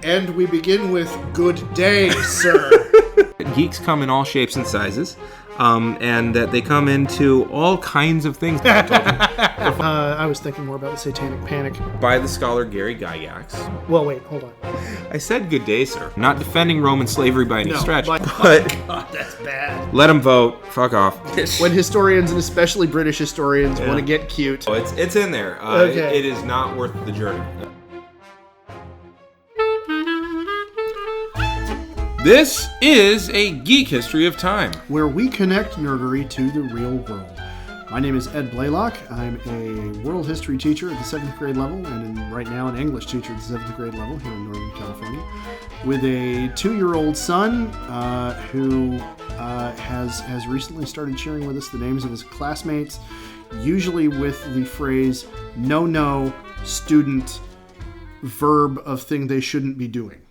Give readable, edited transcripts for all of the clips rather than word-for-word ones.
And we begin with good day, sir. Geeks come in all shapes and sizes, and that they come into all kinds of things. I was thinking more about the Satanic Panic. By the scholar Gary Gygax. Well, wait, hold on. I said good day, sir. Not defending Roman slavery by any stretch, but God, that's bad. let them vote. Fuck off. When historians, and especially British historians, want to get cute. Oh, it's in there. Okay. It is not worth the journey. This is a Geek History of Time, where we connect nerdery to the real world. My name is Ed Blaylock. I'm a world history teacher at the 7th grade level, and right now an English teacher at the 7th grade level here in Northern California, with a 2-year-old son who has recently started sharing with us the names of his classmates, usually with the phrase, no, student, verb of thing they shouldn't be doing.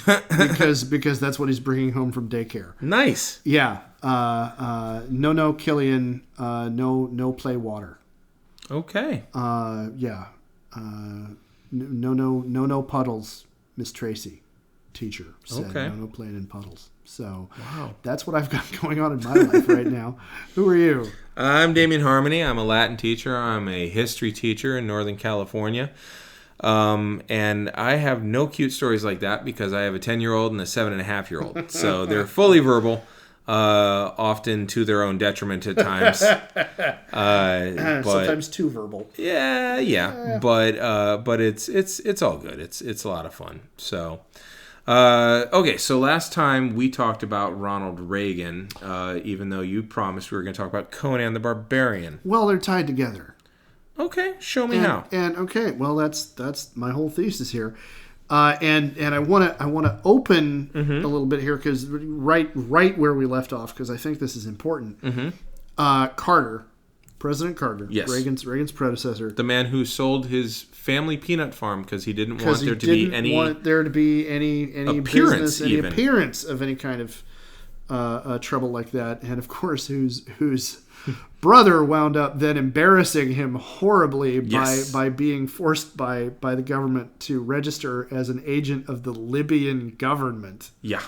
because that's what he's bringing home from daycare. Nice. Yeah. No, Killian. No, play water. Okay. Yeah. No, puddles. Miss Tracy, teacher, said okay. No, playing in puddles. So wow. That's what I've got going on in my life right now. Who are you? I'm Damian Harmony. I'm a Latin teacher. I'm a history teacher in Northern California. And I have no cute stories like that because I have a 10-year-old and a 7.5-year-old. So they're fully verbal, often to their own detriment at times. But, sometimes too verbal. Yeah. But it's all good. It's a lot of fun. So, okay. So last time we talked about Ronald Reagan, even though you promised we were going to talk about Conan the Barbarian. Well, they're tied together. Okay, show me how. And okay, well that's my whole thesis here, and I want to open a little bit here because right where we left off, because I think this is important. Carter, President Carter, yes. Reagan's predecessor, the man who sold his family peanut farm because he didn't want there to be any appearance, any appearance of any kind of trouble like that, and of course whose brother wound up then embarrassing him horribly by being forced by the government to register as an agent of the Libyan government. Yeah.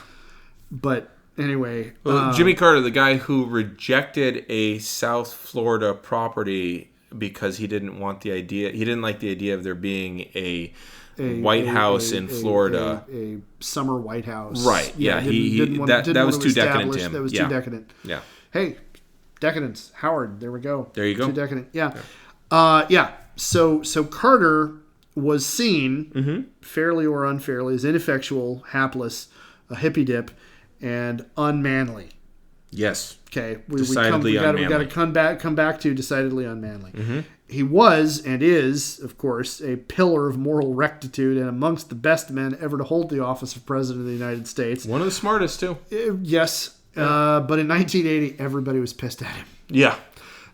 But anyway... Jimmy Carter, the guy who rejected a South Florida property because he didn't like the idea of there being a White House in Florida. A summer White House. Right. Yeah. That was too decadent to him. That was too decadent. Yeah. Hey, decadence. Howard. There we go. There you go. Too decadent. Yeah. So Carter was seen, fairly or unfairly, as ineffectual, hapless, a hippie dip, and unmanly. Yes. Okay. Decidedly unmanly. We got to come back to decidedly unmanly. He was and is, of course, a pillar of moral rectitude and amongst the best men ever to hold the office of President of the United States. One of the smartest, too. Yes. But in 1980, everybody was pissed at him. Yeah.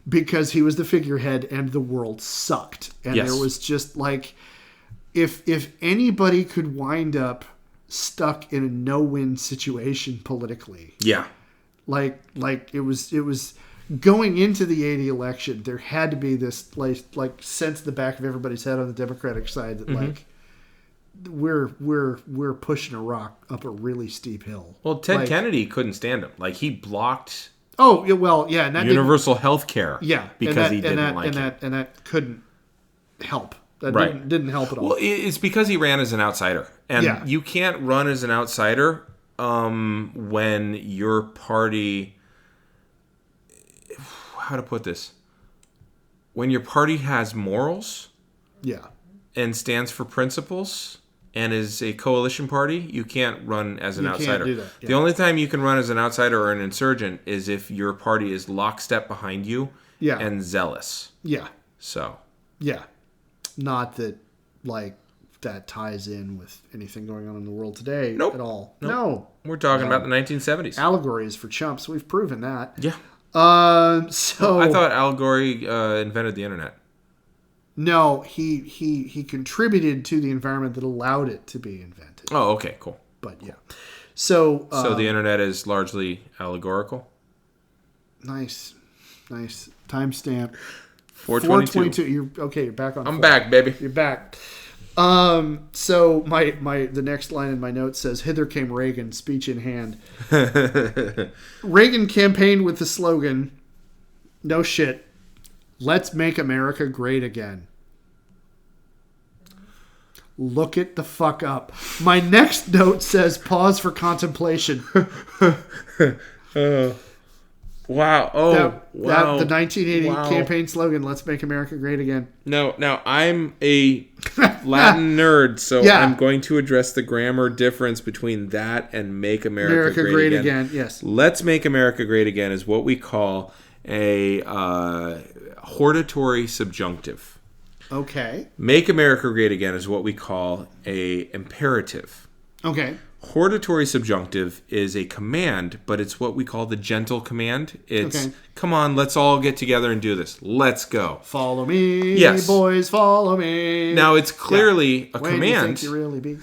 Because he was the figurehead and the world sucked. And there was just like, if anybody could wind up stuck in a no-win situation politically. Yeah. Like it was going into the 80 election, there had to be this like sense in the back of everybody's head on the Democratic side that like, we're pushing a rock up a really steep hill. Well, Ted Kennedy couldn't stand him. Like he blocked. Oh well, yeah, and that universal health care. Yeah, because he didn't like it, and that couldn't help. That didn't help at all. Well, it's because he ran as an outsider, and you can't run as an outsider when your party. How to put this? When your party has morals. Yeah. And stands for principles. And is a coalition party, you can't run as an outsider. Can't do that. Yeah. The only time you can run as an outsider or an insurgent is if your party is lockstep behind you and zealous. Yeah. So. Yeah. Not that, that ties in with anything going on in the world today at all. Nope. No. We're talking about the 1970s. Allegory is for chumps. We've proven that. Yeah. I thought Al Gore invented the internet. No, he contributed to the environment that allowed it to be invented. Oh, okay, cool. But yeah. So the internet is largely allegorical? Nice. Timestamp. 422. You're back on. I'm back, baby. You're back. So the next line in my notes says, "Hither came Reagan, speech in hand." Reagan campaigned with the slogan, no shit, "Let's make America great again." Look it the fuck up. My next note says, "Pause for contemplation." Wow. Wow. The 1980 campaign slogan, "Let's make America great again." No, now I'm a Latin nerd, so I'm going to address the grammar difference between that and "make America great again." Yes. "Let's make America great again" is what we call a hortatory subjunctive. Okay. "Make America great again" is what we call a imperative. Okay. Hortatory subjunctive is a command, but it's what we call the gentle command. It's, come on, let's all get together and do this. Let's go. Follow me, boys, follow me. Now, it's clearly a command. Where do you think you really be?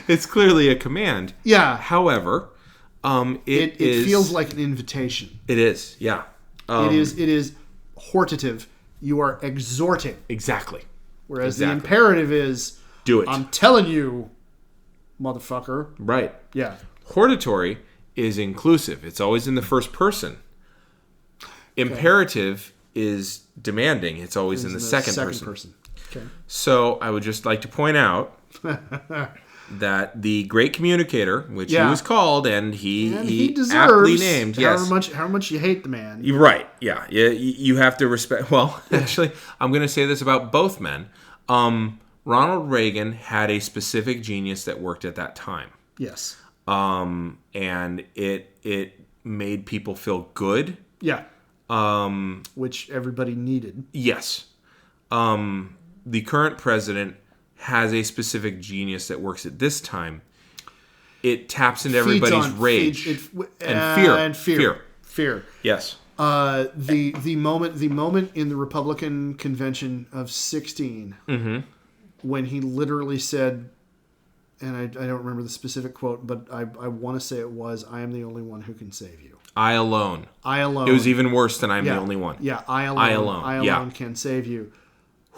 It's clearly a command. Yeah. However, it feels like an invitation. It is, yeah. It is hortative. You are exhorting. Exactly. Whereas the imperative is, do it. I'm telling you, motherfucker. Right. Yeah. Hortatory is inclusive. It's always in the first person. Imperative is demanding. It's always in the second person. Okay. So I would just like to point out that the great communicator, which he was called, and he deserves aptly named, how much you hate the man. You're right. Yeah. You have to respect. Well, actually, I'm going to say this about both men. Ronald Reagan had a specific genius that worked at that time. Yes. And it made people feel good. Yeah. Which everybody needed. Yes. The current president has a specific genius that works at this time. It taps into everybody's rage and fear. Fear. Yes. The moment in the Republican convention of 16, when he literally said, and I don't remember the specific quote, but I want to say it was, "I am the only one who can save you. I alone." It was even worse than "I'm the only one." Yeah, I alone can save you.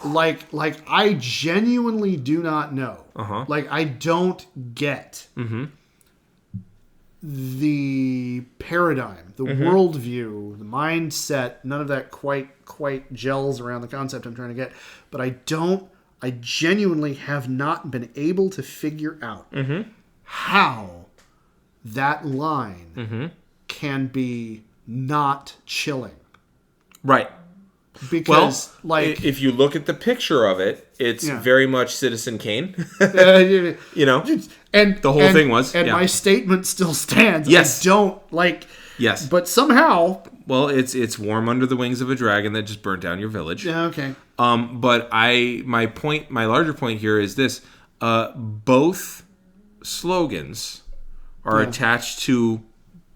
Like I genuinely do not know. Like, I don't get the paradigm, the worldview, the mindset. None of that quite gels around the concept I'm trying to get. But I genuinely have not been able to figure out how that line can be not chilling. Right. Because, if you look at the picture of it, it's very much Citizen Kane. You know, and the whole thing was. And my statement still stands. Yes. I don't Yes. But somehow. Well, it's warm under the wings of a dragon that just burnt down your village. Yeah. Okay. But my larger point here is this: both slogans are attached to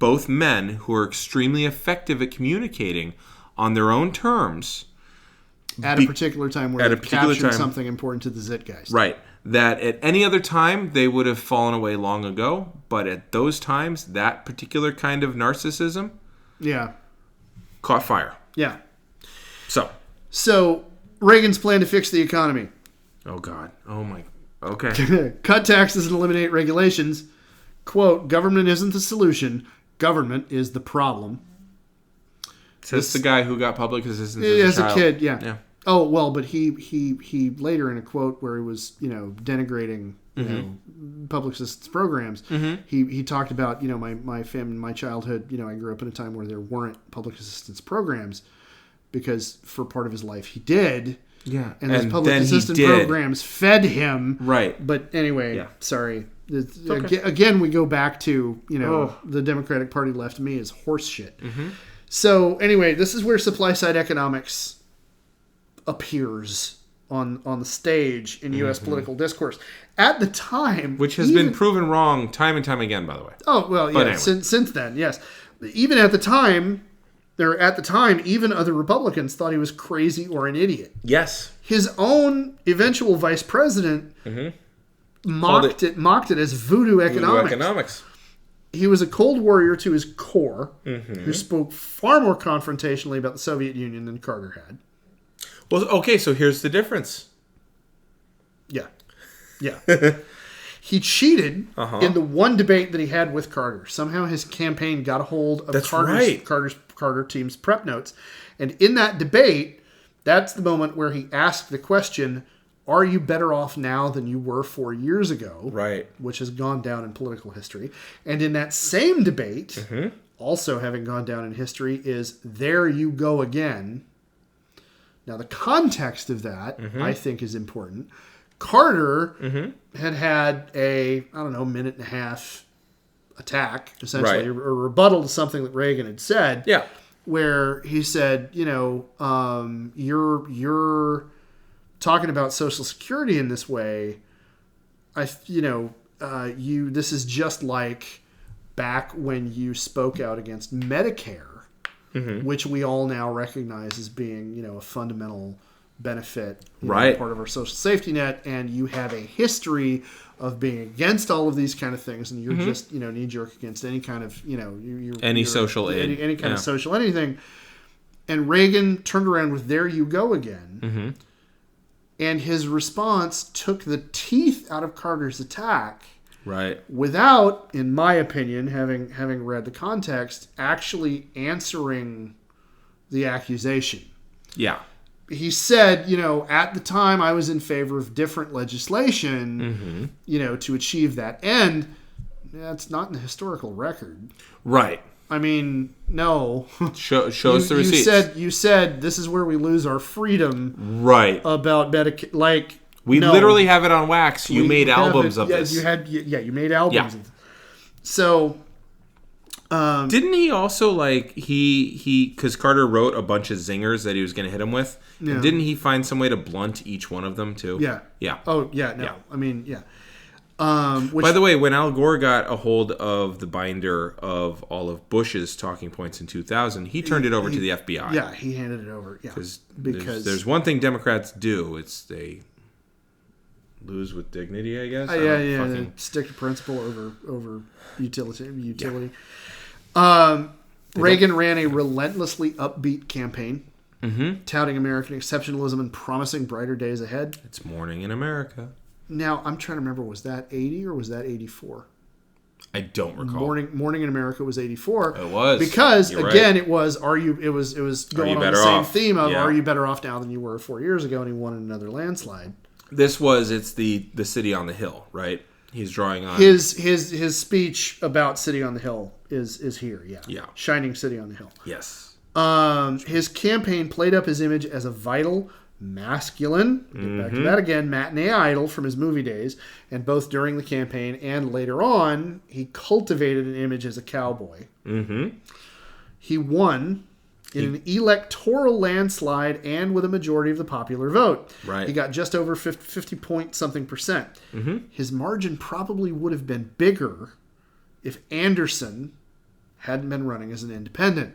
both men who are extremely effective at communicating on their own terms at a particular time where they captured something important to the Zeitgeist. Right. That at any other time they would have fallen away long ago, but at those times, that particular kind of narcissism caught fire. Yeah. So Reagan's plan to fix the economy. Oh, God. Oh, my. Okay. Cut taxes and eliminate regulations. Quote, "Government isn't the solution. Government is the problem." Says the guy who got public assistance as a kid. Yeah. Oh, well, but he later in a quote where he was, denigrating public assistance programs, he talked about, my family, my childhood, I grew up in a time where there weren't public assistance programs because for part of his life he did. Yeah. And those public assistance programs fed him. Right. But anyway, sorry. Okay. Again, we go back to, the Democratic Party left me is horse shit. So anyway, this is where supply side economics appears on the stage in U.S. political discourse. At the time... Which has been proven wrong time and time again, by the way. Oh, well, yeah, anyway. Since then, yes. Even at the time, even other Republicans thought he was crazy or an idiot. Yes. His own eventual vice president mocked it as voodoo economics. He was a Cold Warrior to his core, who spoke far more confrontationally about the Soviet Union than Carter had. Well, okay, so here's the difference. Yeah. Yeah. He cheated in the one debate that he had with Carter. Somehow his campaign got a hold of Carter team's prep notes. And in that debate, that's the moment where he asked the question, are you better off now than you were 4 years ago? Right. Which has gone down in political history. And in that same debate, also having gone down in history, is there you go again. Now, the context of that, I think, is important. Carter had a, minute and a half attack, essentially, a rebuttal to something that Reagan had said. Yeah. Where he said, you're talking about Social Security in this way. This is just like back when you spoke out against Medicare, which we all now recognize as being, a fundamental benefit, part of our social safety net, and you have a history of being against all of these kind of things, and you're just, knee-jerk against any kind of, any social aid, any kind of social anything. And Reagan turned around with "There you go again," and his response took the teeth out of Carter's attack, without, in my opinion, having read the context, actually answering the accusation. Yeah. He said, at the time I was in favor of different legislation, to achieve that end. That's not in the historical record. Right. I mean, no. Shows the receipts. You said this is where we lose our freedom. Right. About Medicaid. We literally have it on wax. You made albums of this. You made albums. Yeah. So... didn't he also because Carter wrote a bunch of zingers that he was going to hit him with? Yeah. Didn't he find some way to blunt each one of them too? Yeah. Yeah. Oh, yeah. No. Yeah. I mean, yeah. By the way, when Al Gore got a hold of the binder of all of Bush's talking points in 2000, he turned it over to the FBI. Yeah, he handed it over. Yeah. Because there's one thing Democrats do. It's they lose with dignity, I guess. Yeah. Stick to principle over utility. Yeah. Reagan ran a relentlessly upbeat campaign, touting American exceptionalism and promising brighter days ahead. It's morning in America. Now, I'm trying to remember, was that 80 or was that 84? I don't recall. Morning in America was 84. It was. Because, again, it was going on the same theme of, are you better off now than you were 4 years ago? And he won another landslide. It's the city on the hill, right? He's drawing on his speech about City on the Hill is here, yeah. Shining City on the Hill. Yes. His campaign played up his image as a vital, masculine, back to that again, matinee idol from his movie days, and both during the campaign and later on, he cultivated an image as a cowboy. He won in an electoral landslide and with a majority of the popular vote. Right. He got just over 50 point something percent. His margin probably would have been bigger if Anderson hadn't been running as an independent.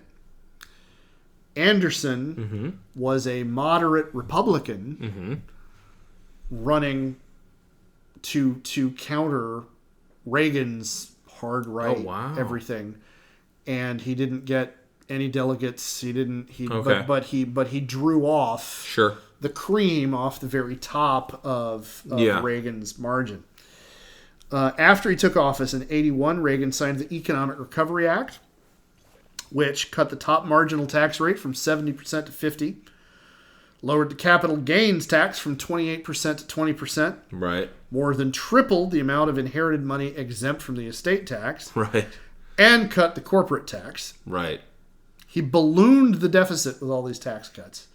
Anderson was a moderate Republican running to counter Reagan's hard right everything, and he didn't get any delegates. But he drew off the cream off the very top of Reagan's margin. After he took office in 1981, Reagan signed the Economic Recovery Act, which cut the top marginal tax rate from 70% to 50%, lowered the capital gains tax from 28% to 20%, right, more than tripled the amount of inherited money exempt from the estate tax, right, and cut the corporate tax. Right. He ballooned the deficit with all these tax cuts.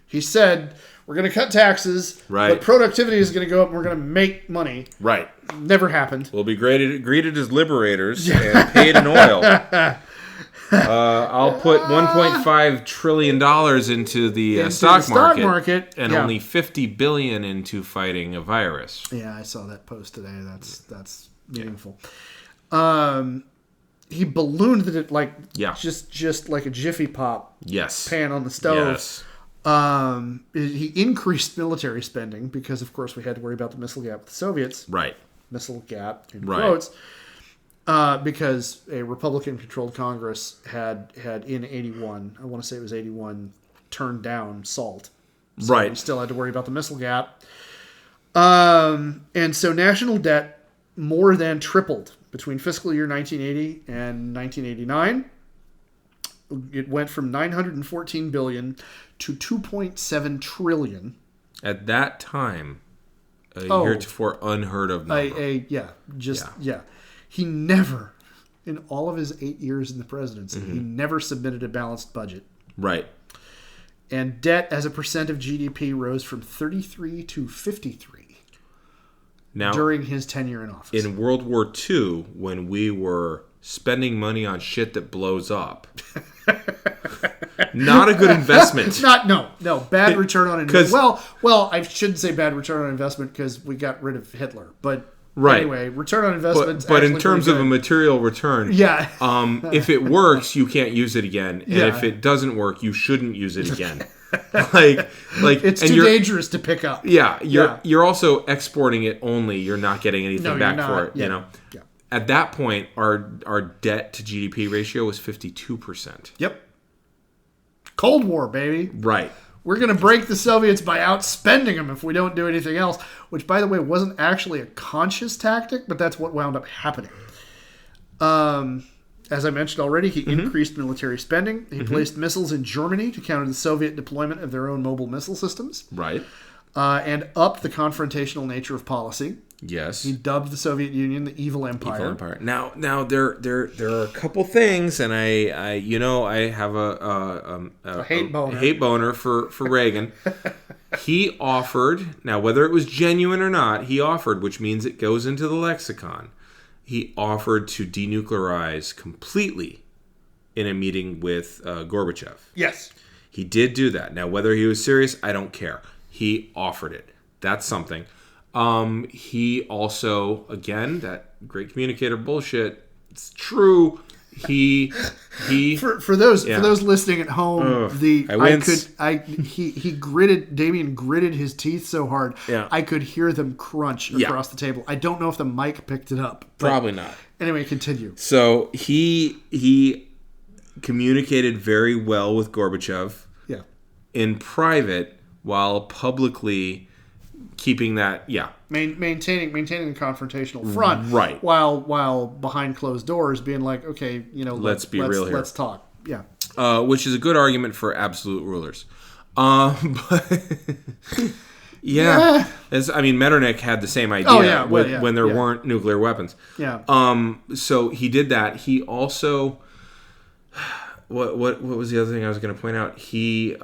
He said, we're going to cut taxes, but productivity is going to go up and we're going to make money. Right. Never happened. We'll be greeted as liberators and paid in oil. I'll put $1.5 trillion into the stock market and only $50 billion into fighting a virus. Yeah, I saw that post today. That's meaningful. He ballooned it just like a Jiffy Pop pan on the stove. Yes. He increased military spending because, of course, we had to worry about the missile gap with the Soviets. Right. Missile gap, in quotes. Because a Republican-controlled Congress had in 81, I want to say it was 81, turned down SALT. So we still had to worry about the missile gap. And so national debt more than tripled between fiscal year 1980 and 1989. It went from 914 billion to 2.7 trillion. At that time, heretofore unheard of number. He never, in all of his 8 years in the presidency, he never submitted a balanced budget. Right. And debt as a percent of GDP rose from 33 to 53 during his tenure in office. In World War II, when we were spending money on shit that blows up, not a good investment. No, bad return on investment. Well, I shouldn't say bad return on investment because we got rid of Hitler, but. Right. Anyway, return on investment. But in terms of a material return, if it works, you can't use it again, and if it doesn't work, you shouldn't use it again. like it's too dangerous to pick up. You're also exporting it only. You're not getting anything back for it. Yeah. At that point, our debt to GDP ratio was 52%. Yep. Cold War, baby. Right. We're going to break the Soviets by outspending them if we don't do anything else, which, by the way, wasn't actually a conscious tactic, but that's what wound up happening. As I mentioned already, he increased military spending. He placed missiles in Germany to counter the Soviet deployment of their own mobile missile systems. Right. And upped the confrontational nature of policy. Yes. He dubbed the Soviet Union the evil empire. Now there are a couple things, and I have a hate boner for Reagan. He offered, now whether it was genuine or not, he offered, which means it goes into the lexicon. He offered to denuclearize completely in a meeting with Gorbachev. Yes. He did do that. Now whether he was serious, I don't care. He offered it. That's something. He also, again, that great communicator bullshit. It's true. He for those listening at home, Damian gritted his teeth so hard, I could hear them crunch across the table. I don't know if the mic picked it up. Probably not. Anyway, continue. So he communicated very well with Gorbachev. Yeah. In private, while publicly keeping that, maintaining the confrontational front, right? While behind closed doors, being like, okay, let's be real here. Let's talk, which is a good argument for absolute rulers, but Metternich had the same idea when there weren't nuclear weapons. Yeah. So he did that. He also, what was the other thing I was going to point out? He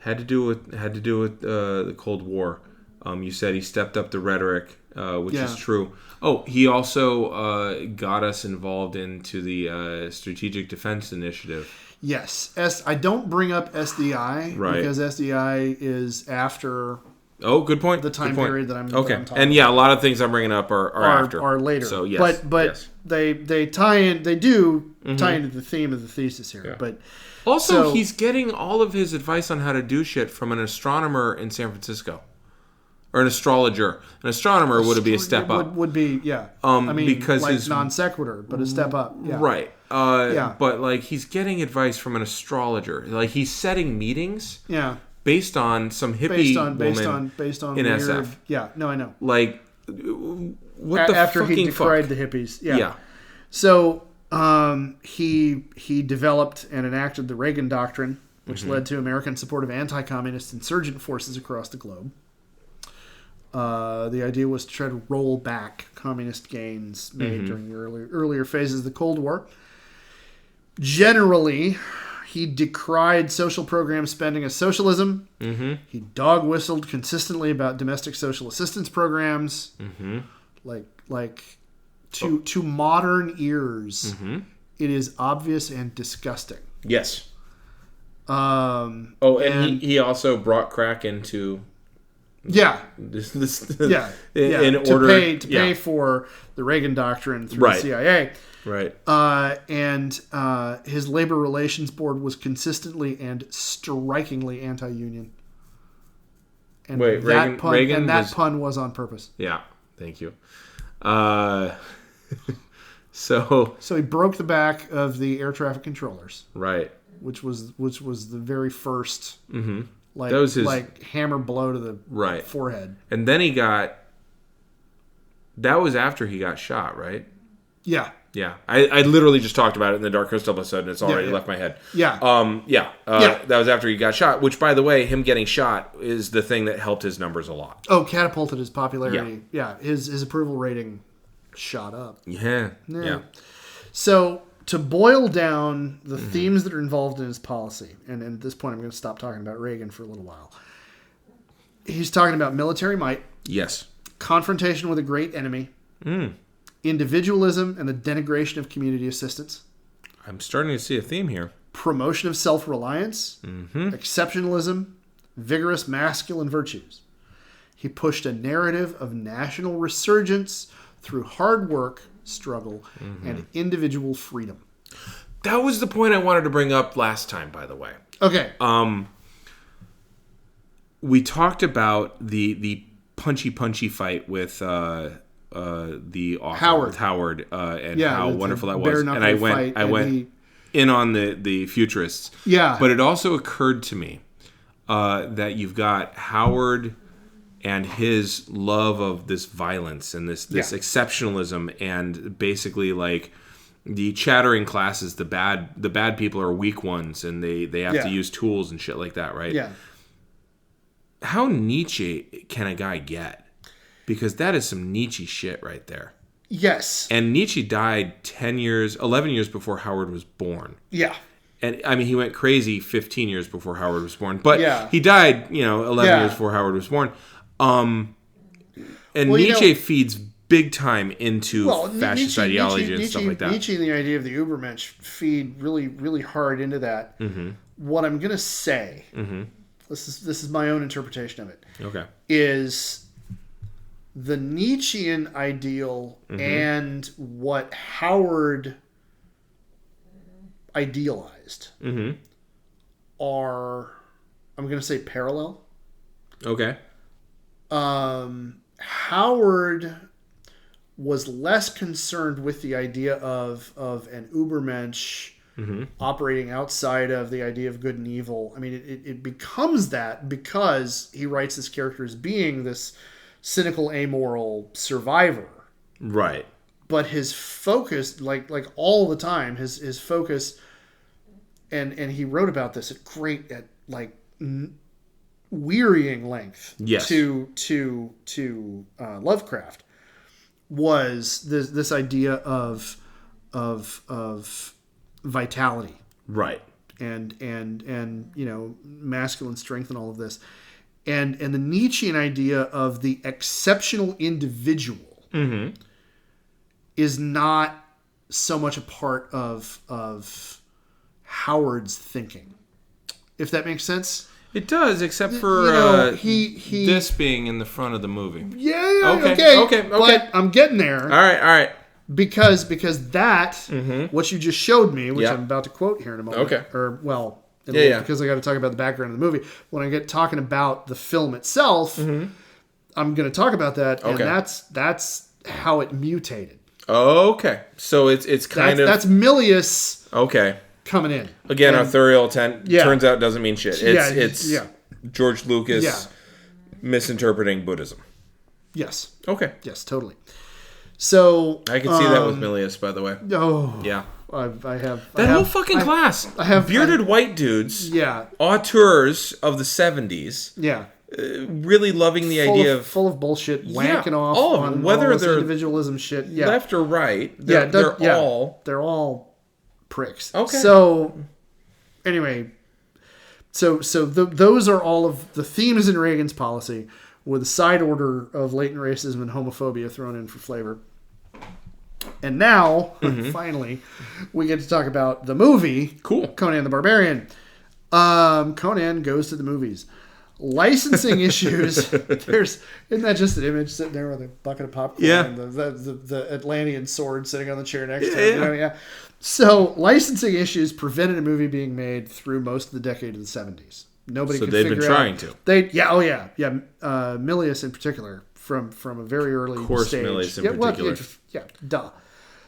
had to do with the Cold War. You said he stepped up the rhetoric, which is true. Oh, he also got us involved into the Strategic Defense Initiative. Yes. I don't bring up SDI because SDI is after. Oh, good point. The time period that I'm okay. That I'm and a lot of things I'm bringing up are later. So yes, but yes. they tie in. They do tie into the theme of the thesis here. Yeah. But also, he's getting all of his advice on how to do shit from an astronomer in San Francisco. Or an astrologer. An astronomer would be a step up. Would be, yeah. Because like his non sequitur, but a step up. Yeah. Right. But he's getting advice from an astrologer. Like he's setting meetings. Yeah. Based on some hippie based on in weird, SF. Yeah. No, I know. Like what after fucking he decried fuck? The hippies. Yeah. So he developed and enacted the Reagan Doctrine, which led to American support of anti-communist insurgent forces across the globe. The idea was to try to roll back communist gains made during the earlier phases of the Cold War. Generally, he decried social program spending as socialism. He dog-whistled consistently about domestic social assistance programs. To modern ears, it is obvious and disgusting. Yes. And he also brought crack into... In order to pay for the Reagan Doctrine through the CIA. Right. And his labor relations board was consistently and strikingly anti-union. And that pun was on purpose. Yeah. Thank you. So he broke the back of the air traffic controllers. Right. Which was the very first Like, that was his like hammer blow to the forehead. And then that was after he got shot, right? Yeah. Yeah. I literally just talked about it in the Dark Crystal episode, and it's already left my head. Yeah. That was after he got shot, which, by the way, him getting shot is the thing that helped his numbers a lot. Oh, catapulted his popularity. Yeah. His approval rating shot up. Yeah. So, to boil down the themes that are involved in his policy, and at this point I'm going to stop talking about Reagan for a little while. He's talking about military might. Yes. Confrontation with a great enemy. Individualism and the denigration of community assistance. I'm starting to see a theme here. Promotion of self-reliance. Exceptionalism. Vigorous masculine virtues. He pushed a narrative of national resurgence through hard work, struggle, and individual freedom. That was the point I wanted to bring up last time, by the way. Okay. We talked about the punchy fight with the author, Howard, and how wonderful that was. And I went in on the futurists. Yeah. But it also occurred to me that you've got Howard and his love of this violence and this exceptionalism, and basically like the chattering classes, the bad people are weak ones, and they have to use tools and shit like that, right? Yeah. How Nietzsche can a guy get? Because that is some Nietzsche shit right there. Yes. And Nietzsche died 11 years before Howard was born. Yeah. And I mean, he went crazy 15 years before Howard was born. But he died, 11 years before Howard was born. And Nietzsche feeds big time into fascist ideology and stuff like that. Nietzsche and the idea of the Übermensch feed really, really hard into that. What I'm going to say, this is my own interpretation of it, is the Nietzschean ideal and what Howard idealized are, I'm going to say, parallel. Okay. Howard was less concerned with the idea of an Übermensch operating outside of the idea of good and evil. I mean, it becomes that because he writes this character as being this cynical, amoral survivor. Right. But his focus, like all the time, his focus, and he wrote about this at wearying length to Lovecraft, was this idea of vitality, right, and masculine strength and all of this, and the Nietzschean idea of the exceptional individual is not so much a part of Howard's thinking, if that makes sense. It does, except for this being in the front of the movie. Yeah. Okay. But I'm getting there. All right. Because that, what you just showed me, which I'm about to quote here in a moment. Okay. Because I got to talk about the background of the movie. When I get talking about the film itself, I'm going to talk about that, and that's how it mutated. Okay. So it's kind of... That's Milius... Okay. Coming in again, authorial intent turns out doesn't mean shit. It's George Lucas misinterpreting Buddhism. Yes. Okay. Yes, totally. So I can see that with Milius, by the way. Oh, yeah. I have whole fucking class. I have bearded white dudes. Yeah. Auteurs of the 70s. Yeah. Really loving the idea of full of bullshit, wanking off on whether they're individualism shit. Yeah. Left or right. They're all pricks. Okay. So, anyway, those are all of the themes in Reagan's policy, with a side order of latent racism and homophobia thrown in for flavor. And now, finally, we get to talk about the movie. Cool. Conan the Barbarian. Conan goes to the movies. Licensing issues. Isn't that just an image sitting there with a bucket of popcorn and the Atlantean sword sitting on the chair next to him? Yeah. So licensing issues prevented a movie being made through most of the decade of the 70s. Nobody could figure out. So they've been trying to. Milius in particular, from a very early stage. Of course, Milius in particular. Duh.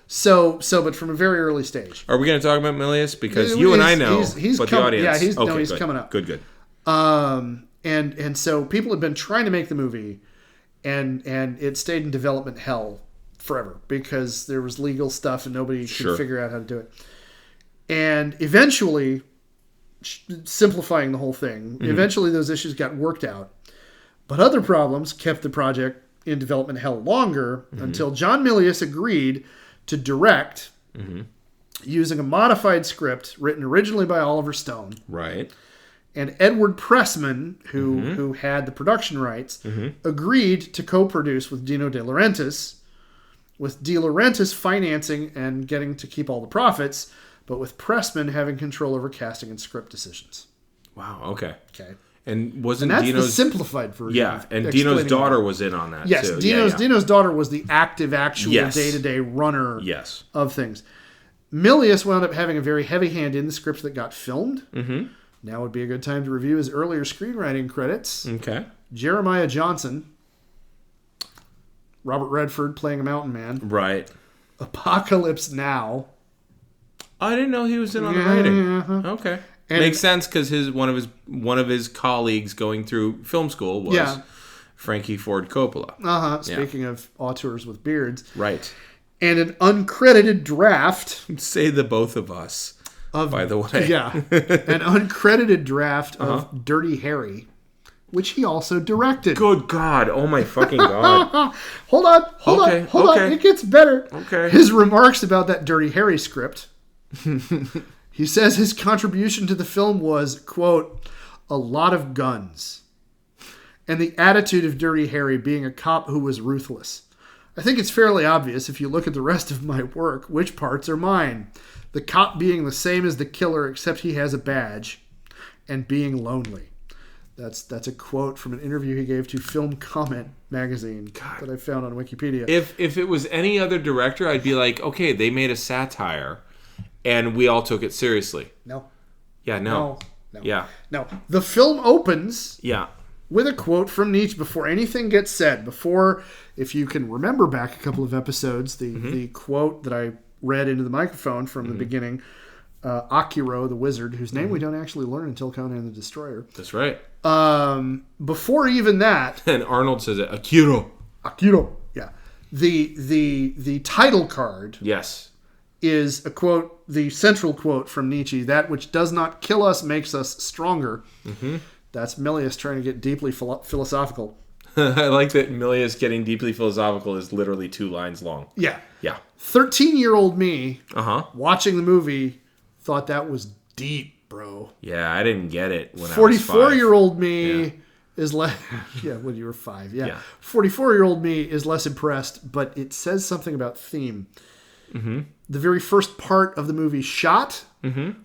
So, but from a very early stage. Are we going to talk about Milius? Because you and I know, but the audience. He's coming up. Good. And so people had been trying to make the movie, and it stayed in development hell forever because there was legal stuff and nobody could figure out how to do it. And eventually, simplifying the whole thing, eventually those issues got worked out. But other problems kept the project in development hell longer until John Milius agreed to direct using a modified script written originally by Oliver Stone. Right. And Edward Pressman, who had the production rights, agreed to co-produce with Dino De Laurentiis, with De Laurentiis financing and getting to keep all the profits, but with Pressman having control over casting and script decisions. Wow, okay. Okay. And wasn't that's Dino's... the simplified version. Yeah, and Dino's daughter was in on that, yes, too. Dino's daughter was the active, actual, day-to-day runner of things. Milius wound up having a very heavy hand in the scripts that got filmed. Now would be a good time to review his earlier screenwriting credits. Okay. Jeremiah Johnson. Robert Redford playing a mountain man. Right. Apocalypse Now. I didn't know he was in on the writing. Okay. And makes sense because one of his colleagues going through film school was Frankie Ford Coppola. Speaking of auteurs with beards. Right. And an uncredited draft. Say the both of us. By the way. Yeah. An uncredited draft of Dirty Harry, which he also directed. Good God. Oh my fucking God. Hold on. It gets better. Okay. His remarks about that Dirty Harry script. He says his contribution to the film was, quote, a lot of guns. And the attitude of Dirty Harry being a cop who was ruthless. I think it's fairly obvious if you look at the rest of my work, which parts are mine. The cop being the same as the killer, except he has a badge, and being lonely. That's a quote from an interview he gave to Film Comment magazine that I found on Wikipedia. If it was any other director, I'd be like, okay, they made a satire, and we all took it seriously. No. Yeah, no. Yeah. No. The film opens... Yeah. With a quote from Nietzsche before anything gets said. Before, if you can remember back a couple of episodes, the quote that I read into the microphone from the beginning, Akiro, the wizard, whose name we don't actually learn until Conan the Destroyer. That's right. Before even that... And Arnold says it, Akiro. Yeah. The title card... Yes. Is a quote, the central quote from Nietzsche, that which does not kill us makes us stronger. That's Milius trying to get deeply philosophical. I like that Milius getting deeply philosophical is literally 2 lines long. Yeah. 13-year-old me watching the movie thought that was deep, bro. Yeah, I didn't get it when I was 5. 44-year-old me is less... Yeah, when you were 5. Yeah. 44-year-old me is less impressed, but it says something about theme. The very first part of the movie shot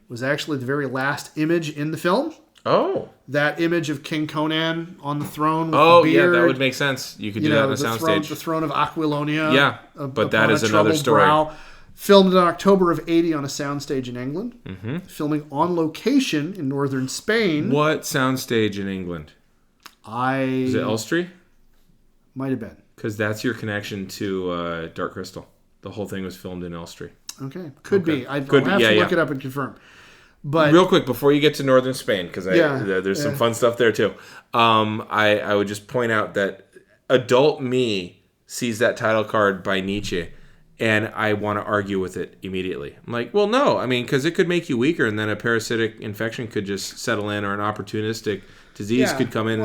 was actually the very last image in the film. Oh. That image of King Conan on the throne with the beard. Yeah, that would make sense. You could do that on a soundstage. The throne of Aquilonia. Yeah, but that is another story. Filmed in October of 80 on a soundstage in England. Filming on location in northern Spain. What soundstage in England? Is it Elstree? Might have been. Because that's your connection to Dark Crystal. The whole thing was filmed in Elstree. Okay. Could be. I'll have to look it up and confirm. But real quick, before you get to northern Spain, because there's some fun stuff there too, I would just point out that adult me sees that title card by Nietzsche, and I want to argue with it immediately. I'm like, well, no. I mean, because it could make you weaker, and then a parasitic infection could just settle in, or an opportunistic disease could come in.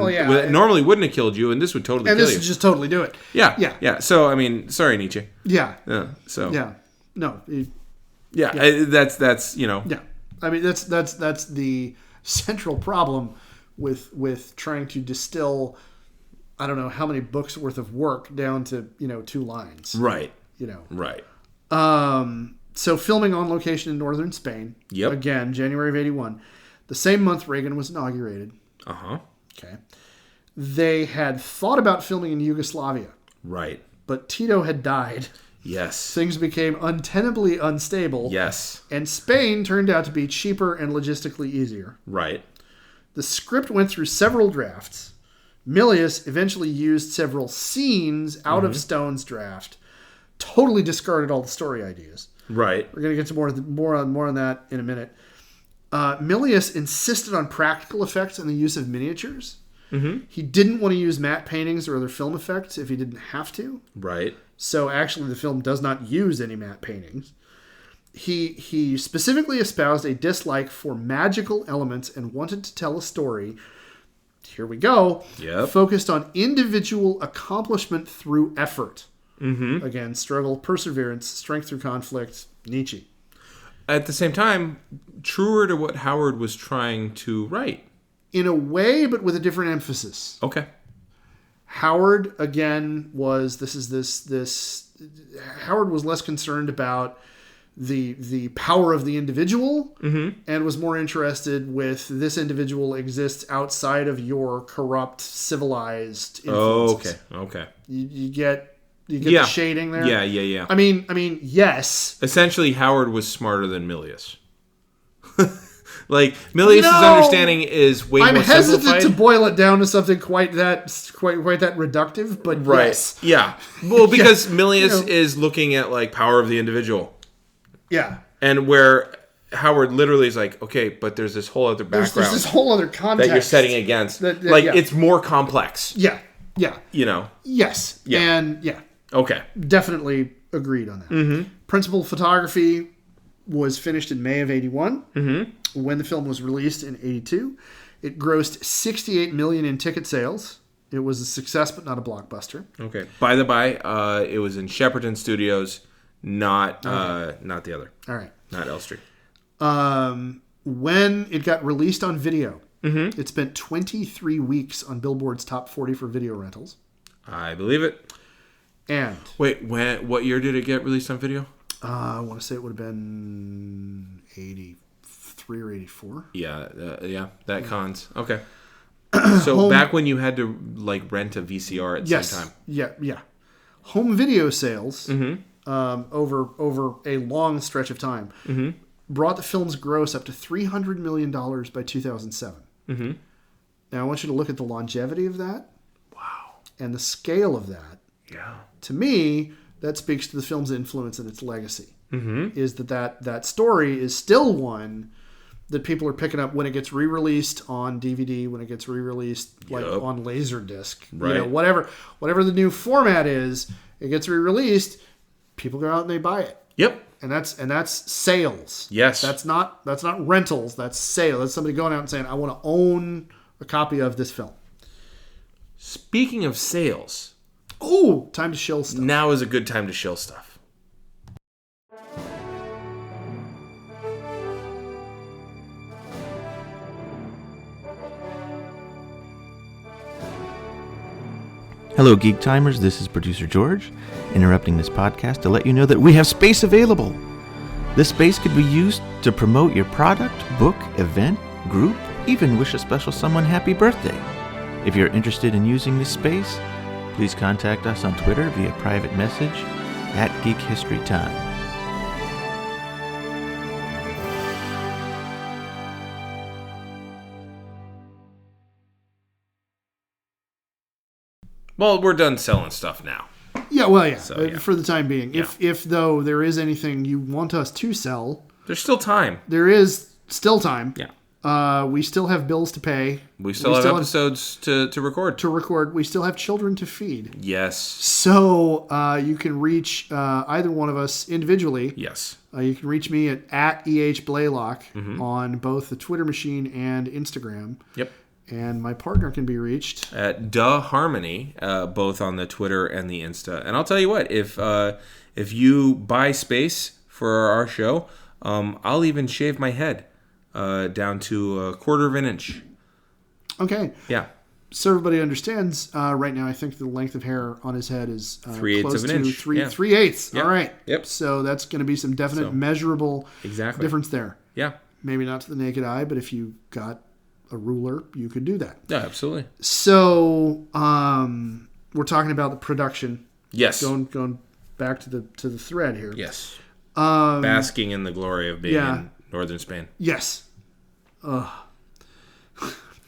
Normally wouldn't have killed you, and this would totally kill you. And this would just totally do it. Yeah. So, I mean, sorry, Nietzsche. Yeah. No. That's, you know. Yeah. I mean, that's the central problem with trying to distill, I don't know how many books worth of work down to 2 lines. Right. Right. So filming on location in northern Spain. Yep. Again, January of 81. The same month Reagan was inaugurated. Okay. They had thought about filming in Yugoslavia. Right. But Tito had died. Yes. Things became untenably unstable. Yes. And Spain turned out to be cheaper and logistically easier. Right. The script went through several drafts. Milius eventually used several scenes out of Stone's draft. Totally discarded all the story ideas. Right. We're going to get to more on that in a minute. Milius insisted on practical effects and the use of miniatures. Mm-hmm. He didn't want to use matte paintings or other film effects if he didn't have to. Right. So actually the film does not use any matte paintings. He specifically espoused a dislike for magical elements and wanted to tell a story, here we go, focused on individual accomplishment through effort. Mm-hmm. Again, struggle, perseverance, strength through conflict, Nietzsche. At the same time, truer to what Howard was trying to write. In a way, but with a different emphasis. Okay. Howard, again, was... Howard was less concerned about the power of the individual and was more interested with this individual exists outside of your corrupt, civilized influences. Okay. You get the shading there? Yeah. I mean, yes. Essentially, Howard was smarter than Milius. Like, Milius' understanding is way more simplified. I'm hesitant to boil it down to something quite that reductive, but right. Yes. Yeah. Well, because Milius is looking at, like, power of the individual. Yeah. And where Howard literally is like, okay, but there's this whole other background. There's this whole other context. That you're setting against. It's more complex. Yeah. Yes. Yeah. And, Okay. Definitely agreed on that. Mm-hmm. Principal photography was finished in May of 81. Mm-hmm. When the film was released in 82. It grossed $68 million in ticket sales. It was a success, but not a blockbuster. Okay. By the by, it was in Shepperton Studios, not the other. All right. Not Elstree. When it got released on video, it spent 23 weeks on Billboard's top 40 for video rentals. I believe it. And wait, what year did it get released on video? I want to say it would have been 83 or 84. Yeah, that cons. Okay. So back when you had to like rent a VCR at the same time. Yeah. Home video sales over a long stretch of time brought the film's gross up to $300 million by 2007. Mm-hmm. Now I want you to look at the longevity of that. Wow. And the scale of that. Yeah. To me, that speaks to the film's influence and its legacy. Mm-hmm. Is that story is still one that people are picking up when it gets re-released on DVD, when it gets re-released on Laserdisc, right. Whatever the new format is, it gets re-released. People go out and they buy it. Yep. And that's sales. Yes. That's not rentals. That's sales. That's somebody going out and saying, I want to own a copy of this film. Speaking of sales. Ooh, time to shill stuff. Now is a good time to shill stuff. Hello, Geek Timers. This is producer George, interrupting this podcast to let you know that we have space available. This space could be used to promote your product, book, event, group, even wish a special someone happy birthday. If you're interested in using this space, please contact us on Twitter via private message @GeekHistoryTime. Well, we're done selling stuff now. Yeah, well, yeah, So, for the time being. Yeah. If though there is anything you want us to sell, there's still time. There is still time. Yeah. We still have bills to pay. We still have episodes to record. We still have children to feed. Yes. So you can reach either one of us individually. Yes. You can reach me at @EHBlaylock on both the Twitter machine and Instagram. Yep. And my partner can be reached at Harmony, both on the Twitter and the Insta. And I'll tell you what, if you buy space for our show, I'll even shave my head down to a quarter of an inch. Okay. Yeah. So everybody understands. Right now, I think the length of hair on his head is 3/8 close of an to inch. 3/8. Yep. All right. Yep. So that's going to be some definite measurable difference there. Yeah. Maybe not to the naked eye, but if you got a ruler, you could do that. Yeah, absolutely. So we're talking about the production. Yes. Going back to the thread here. Yes. Basking in the glory of being in northern Spain. Yes.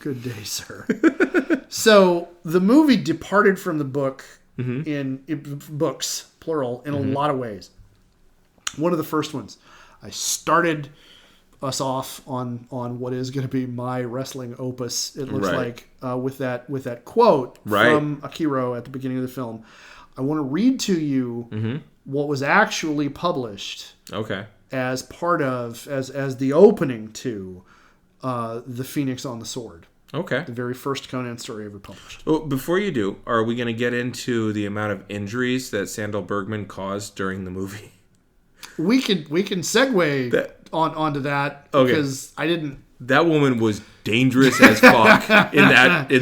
Good day, sir. So the movie departed from the book in books, plural, in a lot of ways. One of the first ones. I started us off on what is going to be my wrestling opus. It looks like with that quote from Akira at the beginning of the film. I want to read to you what was actually published. Okay. As part of as the opening to The Phoenix on the Sword. Okay. The very first Conan story ever published. Well, before you do, are we going to get into the amount of injuries that Sandal Bergman caused during the movie? We can segue onto that because I didn't. That woman was dangerous as fuck in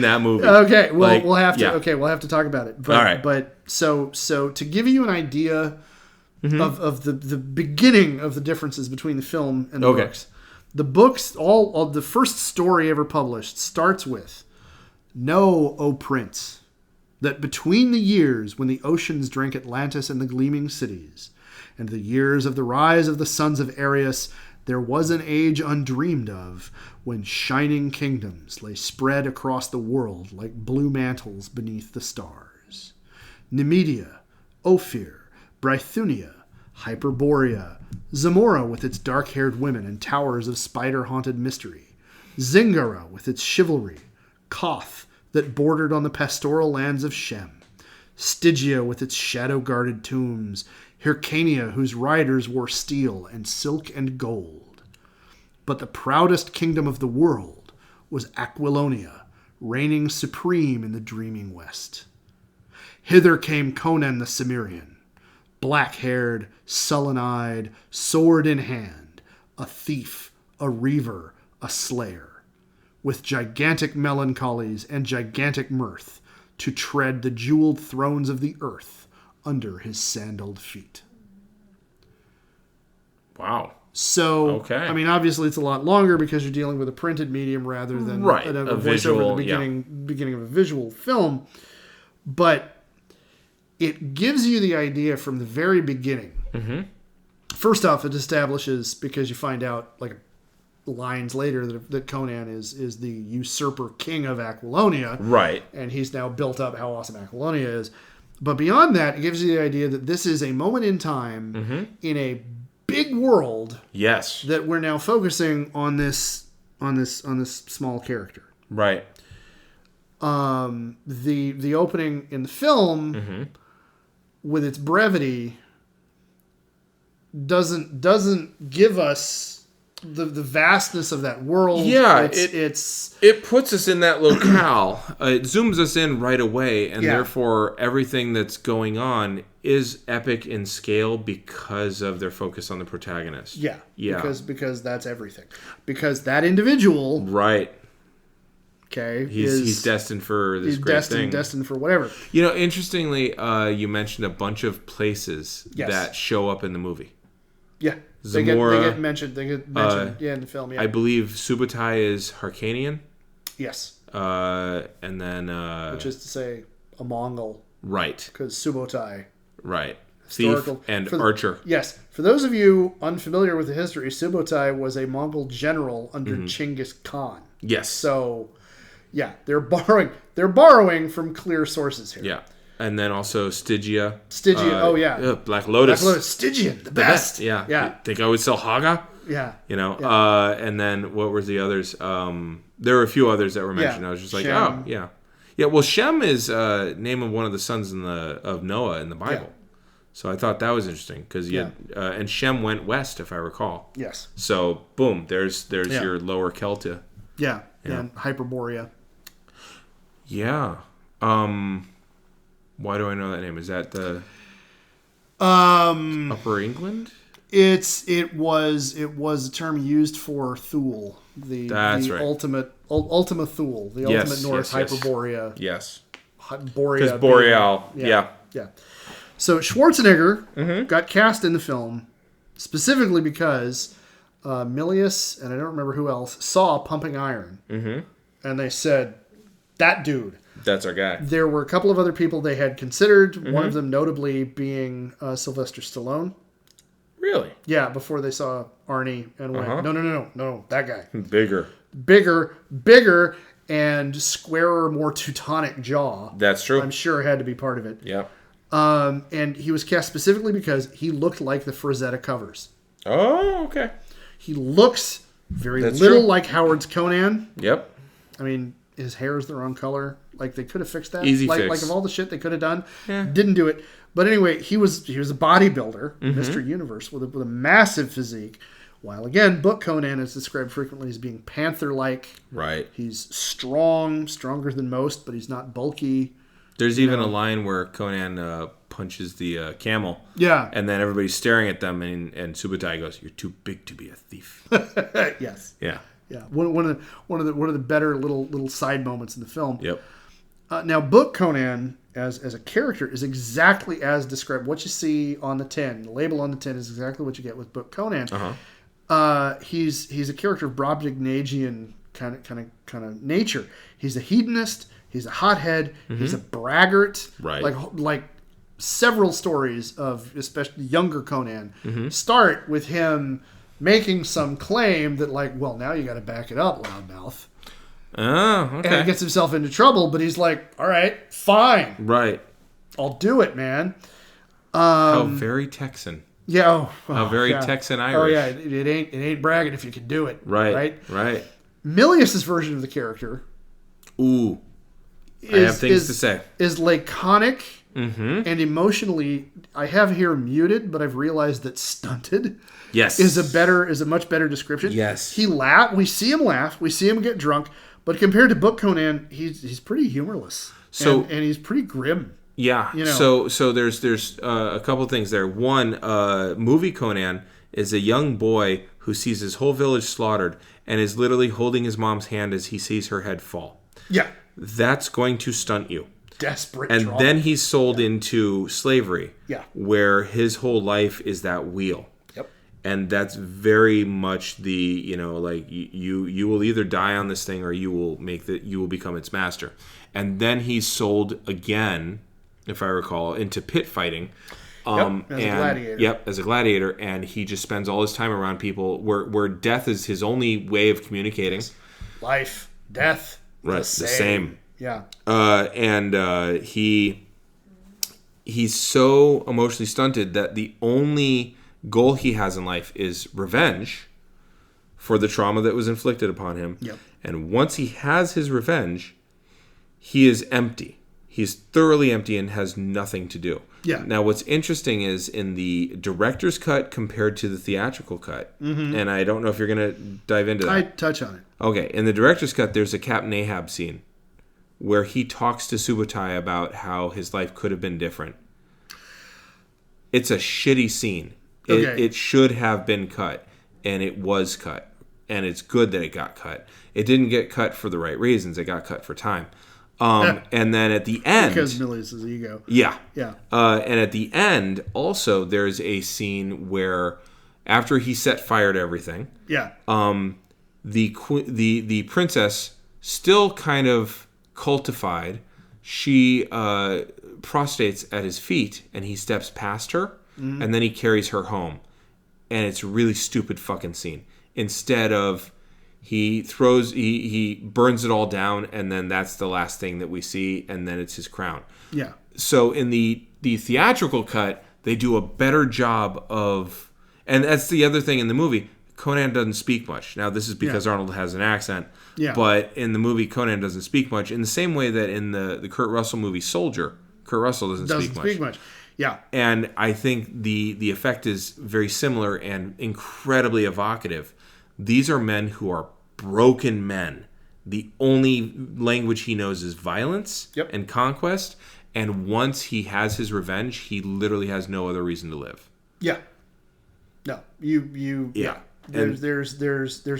that movie. Okay, well we'll have to we'll have to talk about it. But, all right. But so to give you an idea of the beginning of the differences between the film and the books. The books, all of the first story ever published starts with, "Know, O Prince, that between the years when the oceans drank Atlantis and the gleaming cities, and the years of the rise of the sons of Ares, there was an age undreamed of, when shining kingdoms lay spread across the world like blue mantles beneath the stars. Nemedia, Ophir, Brythunia, Hyperborea, Zamora with its dark-haired women and towers of spider-haunted mystery, Zingara with its chivalry, Koth that bordered on the pastoral lands of Shem, Stygia with its shadow-guarded tombs, Hyrcania whose riders wore steel and silk and gold. But the proudest kingdom of the world was Aquilonia, reigning supreme in the dreaming west. Hither came Conan the Cimmerian, black-haired, sullen-eyed, sword in hand, a thief, a reaver, a slayer, with gigantic melancholies and gigantic mirth, to tread the jeweled thrones of the earth under his sandaled feet." Wow. So, I mean, obviously it's a lot longer because you're dealing with a printed medium rather than a voiceover at the beginning of a visual film. But it gives you the idea from the very beginning. Mm-hmm. First off, it establishes, because you find out like lines later that Conan is the usurper king of Aquilonia. Right. And he's now built up how awesome Aquilonia is. But beyond that, it gives you the idea that this is a moment in time in a big world. Yes. That we're now focusing on this small character. Right. The opening in the film with its brevity doesn't give us the vastness of that world. Yeah, it puts us in that locale. It zooms us in right away, and therefore everything that's going on is epic in scale because of their focus on the protagonist. Yeah. Because that's everything. Because that individual, right? Okay, he's destined for this great thing. Destined for whatever. You know, interestingly, you mentioned a bunch of places that show up in the movie. Yeah. Zamora, they get mentioned in the film. Yeah. I believe Subutai is Hyrcanian. Yes. And then which is to say a Mongol. Right. Because Subutai. Right. Thief and archer. Yes. For those of you unfamiliar with the history, Subutai was a Mongol general under Genghis Khan. Yes. So, yeah, they're borrowing from clear sources here. Yeah. And then also Stygia. Black Black Lotus. Lotus. Stygian, the best. Yeah. Yeah. Think I would sell Haga? Yeah. You know, and then what were the others? There were a few others that were mentioned. I was just like, Shem. oh, yeah. Yeah, well, Shem is name of one of the sons of Noah in the Bible. Yeah. So I thought that was interesting because and Shem went west, if I recall. Yes. So boom, there's your lower Celta. Yeah, and Hyperborea. Yeah. Why do I know that name? Is that the Upper England? It was a term used for Thule, the Ultima Thule, the ultimate North Hyperborea. Yes. Borea. Boreal. Yeah. So Schwarzenegger got cast in the film specifically because Milius and I don't remember who else saw Pumping Iron, and they said, "That dude." That's our guy. There were a couple of other people they had considered, one of them notably being Sylvester Stallone. Really? Yeah, before they saw Arnie and went, no, that guy. Bigger, and squarer, more Teutonic jaw. That's true. I'm sure had to be part of it. Yeah. And he was cast specifically because he looked like the Frazetta covers. Oh, okay. He looks very little like Howard's Conan. Yep. I mean, his hair is the wrong color. Like, they could have fixed that. Easy fix. Like, of all the shit they could have done, didn't do it. But anyway, he was a bodybuilder, Mr. Universe, with a massive physique. While, again, book Conan is described frequently as being panther-like. Right. He's strong, stronger than most, but he's not bulky. There's even a line where Conan punches the camel. Yeah. And then everybody's staring at them, and Subutai goes, "You're too big to be a thief." Yes. Yeah. Yeah. One of the better little side moments in the film. Yep. Now, book Conan as a character is exactly as described. What you see on the tin, the label on the tin, is exactly what you get with book Conan. He's a character of Brobdingnagian kind of nature. He's a hedonist. He's a hothead. He's a braggart. Right. Like several stories of especially younger Conan start with him making some claim that, like, well, now you got to back it up, loudmouth. Oh, okay. And he gets himself into trouble, but he's like, all right, fine. Right. I'll do it, man. How very Texan. Yeah. How very Texan Irish. Oh, yeah. It ain't bragging if you can do it. Right. Milius's version of the character. Ooh. I have things to say. Is laconic and emotionally, I have here muted, but I've realized that stunted. Yes. Is a much better description. Yes. We see him laugh. We see him get drunk. But compared to book Conan, he's pretty humorless. And he's pretty grim. Yeah. You know? So there's a couple things there. One, movie Conan is a young boy who sees his whole village slaughtered and is literally holding his mom's hand as he sees her head fall. Yeah. That's going to stunt you. Desperate And trauma. then he's sold into slavery. Yeah. Where his whole life is that wheel. Yep. And that's very much the, you will either die on this thing or you will become its master. And then he's sold again, if I recall, into pit fighting. As a gladiator. Yep, as a gladiator. And he just spends all his time around people where death is his only way of communicating. Life, death, right, the same. Yeah. He's so emotionally stunted that the only goal he has in life is revenge for the trauma that was inflicted upon him. Yep. And once he has his revenge, he is empty. He's thoroughly empty and has nothing to do. Yeah. Now, what's interesting is in the director's cut compared to the theatrical cut, and I don't know if you're going to dive into that. I touch on it. Okay. In the director's cut, there's a Captain Ahab scene where he talks to Subutai about how his life could have been different. It's a shitty scene. It should have been cut, and it was cut. And it's good that it got cut. It didn't get cut for the right reasons. It got cut for time. And then at the end... Because Milius's ego. Yeah. Yeah. And at the end, also, there's a scene where after he set fire to everything... Yeah. The princess, still kind of cultified, she prostrates at his feet, and he steps past her, and then he carries her home. And it's a really stupid fucking scene. Instead of he burns it all down, and then that's the last thing that we see, and then it's his crown. Yeah. So in the theatrical cut, they do a better job of, and that's the other thing in the movie, Conan doesn't speak much. Now, this is because Arnold has an accent. Yeah. But in the movie, Conan doesn't speak much. In the same way that in the Kurt Russell movie Soldier, Kurt Russell doesn't speak much. Yeah. And I think the effect is very similar and incredibly evocative. These are men who are broken men. The only language he knows is violence and conquest. And once he has his revenge, he literally has no other reason to live. Yeah. No. Yeah. There's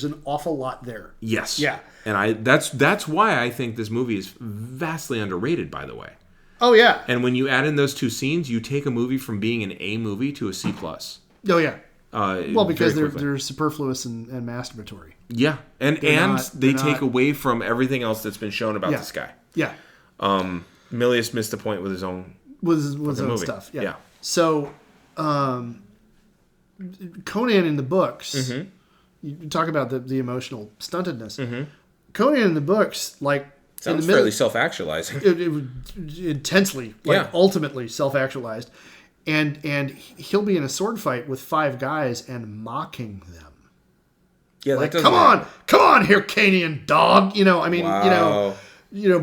an awful lot there. Yes. Yeah. And that's why I think this movie is vastly underrated, by the way. Oh yeah. And when you add in those two scenes, you take a movie from being an A movie to a C+. Oh yeah. Well, because they're superfluous and masturbatory. Yeah. And they take away from everything else that's been shown about this guy. Yeah. Milius missed the point with his own stuff. Yeah. So Conan in the books, you talk about the emotional stuntedness. Conan in the books, like, sounds fairly self-actualizing. Intensely, ultimately self-actualized. And he'll be in a sword fight with 5 guys and mocking them. Yeah, like, come on here, Conan dog. Wow.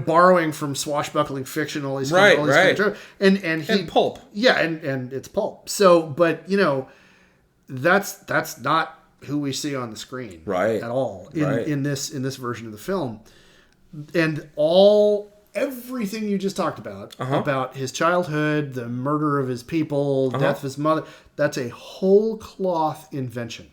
Borrowing from swashbuckling fiction, all these right. Kind of, and pulp. Yeah, and it's pulp. So, but that's not who we see on the screen, right, at all in this version of the film, and everything you just talked about his childhood, the murder of his people, death of his mother. That's a whole cloth invention.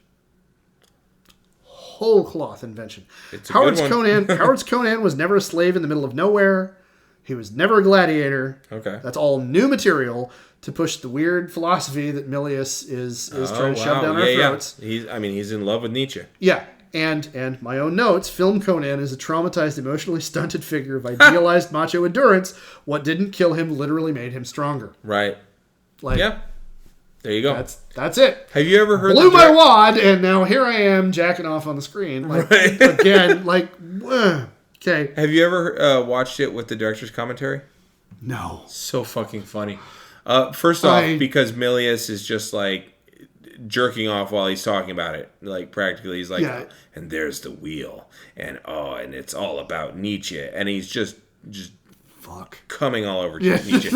Howard's Conan was never a slave in the middle of nowhere. He was never a gladiator. Okay. That's all new material to push the weird philosophy that Milius is trying to shove down our throats. Yeah. He's in love with Nietzsche. Yeah. And my own notes, film Conan is a traumatized, emotionally stunted figure of idealized macho endurance. What didn't kill him literally made him stronger. Right. Yeah. There you go. That's it. Have you ever heard Blew my wad, and now here I am jacking off on the screen. Again, okay. Have you ever watched it with the director's commentary? No. So fucking funny. First off, because Milius is just like jerking off while he's talking about it. Like practically he's like, and there's the wheel. And it's all about Nietzsche. And he's just coming all over Nietzsche.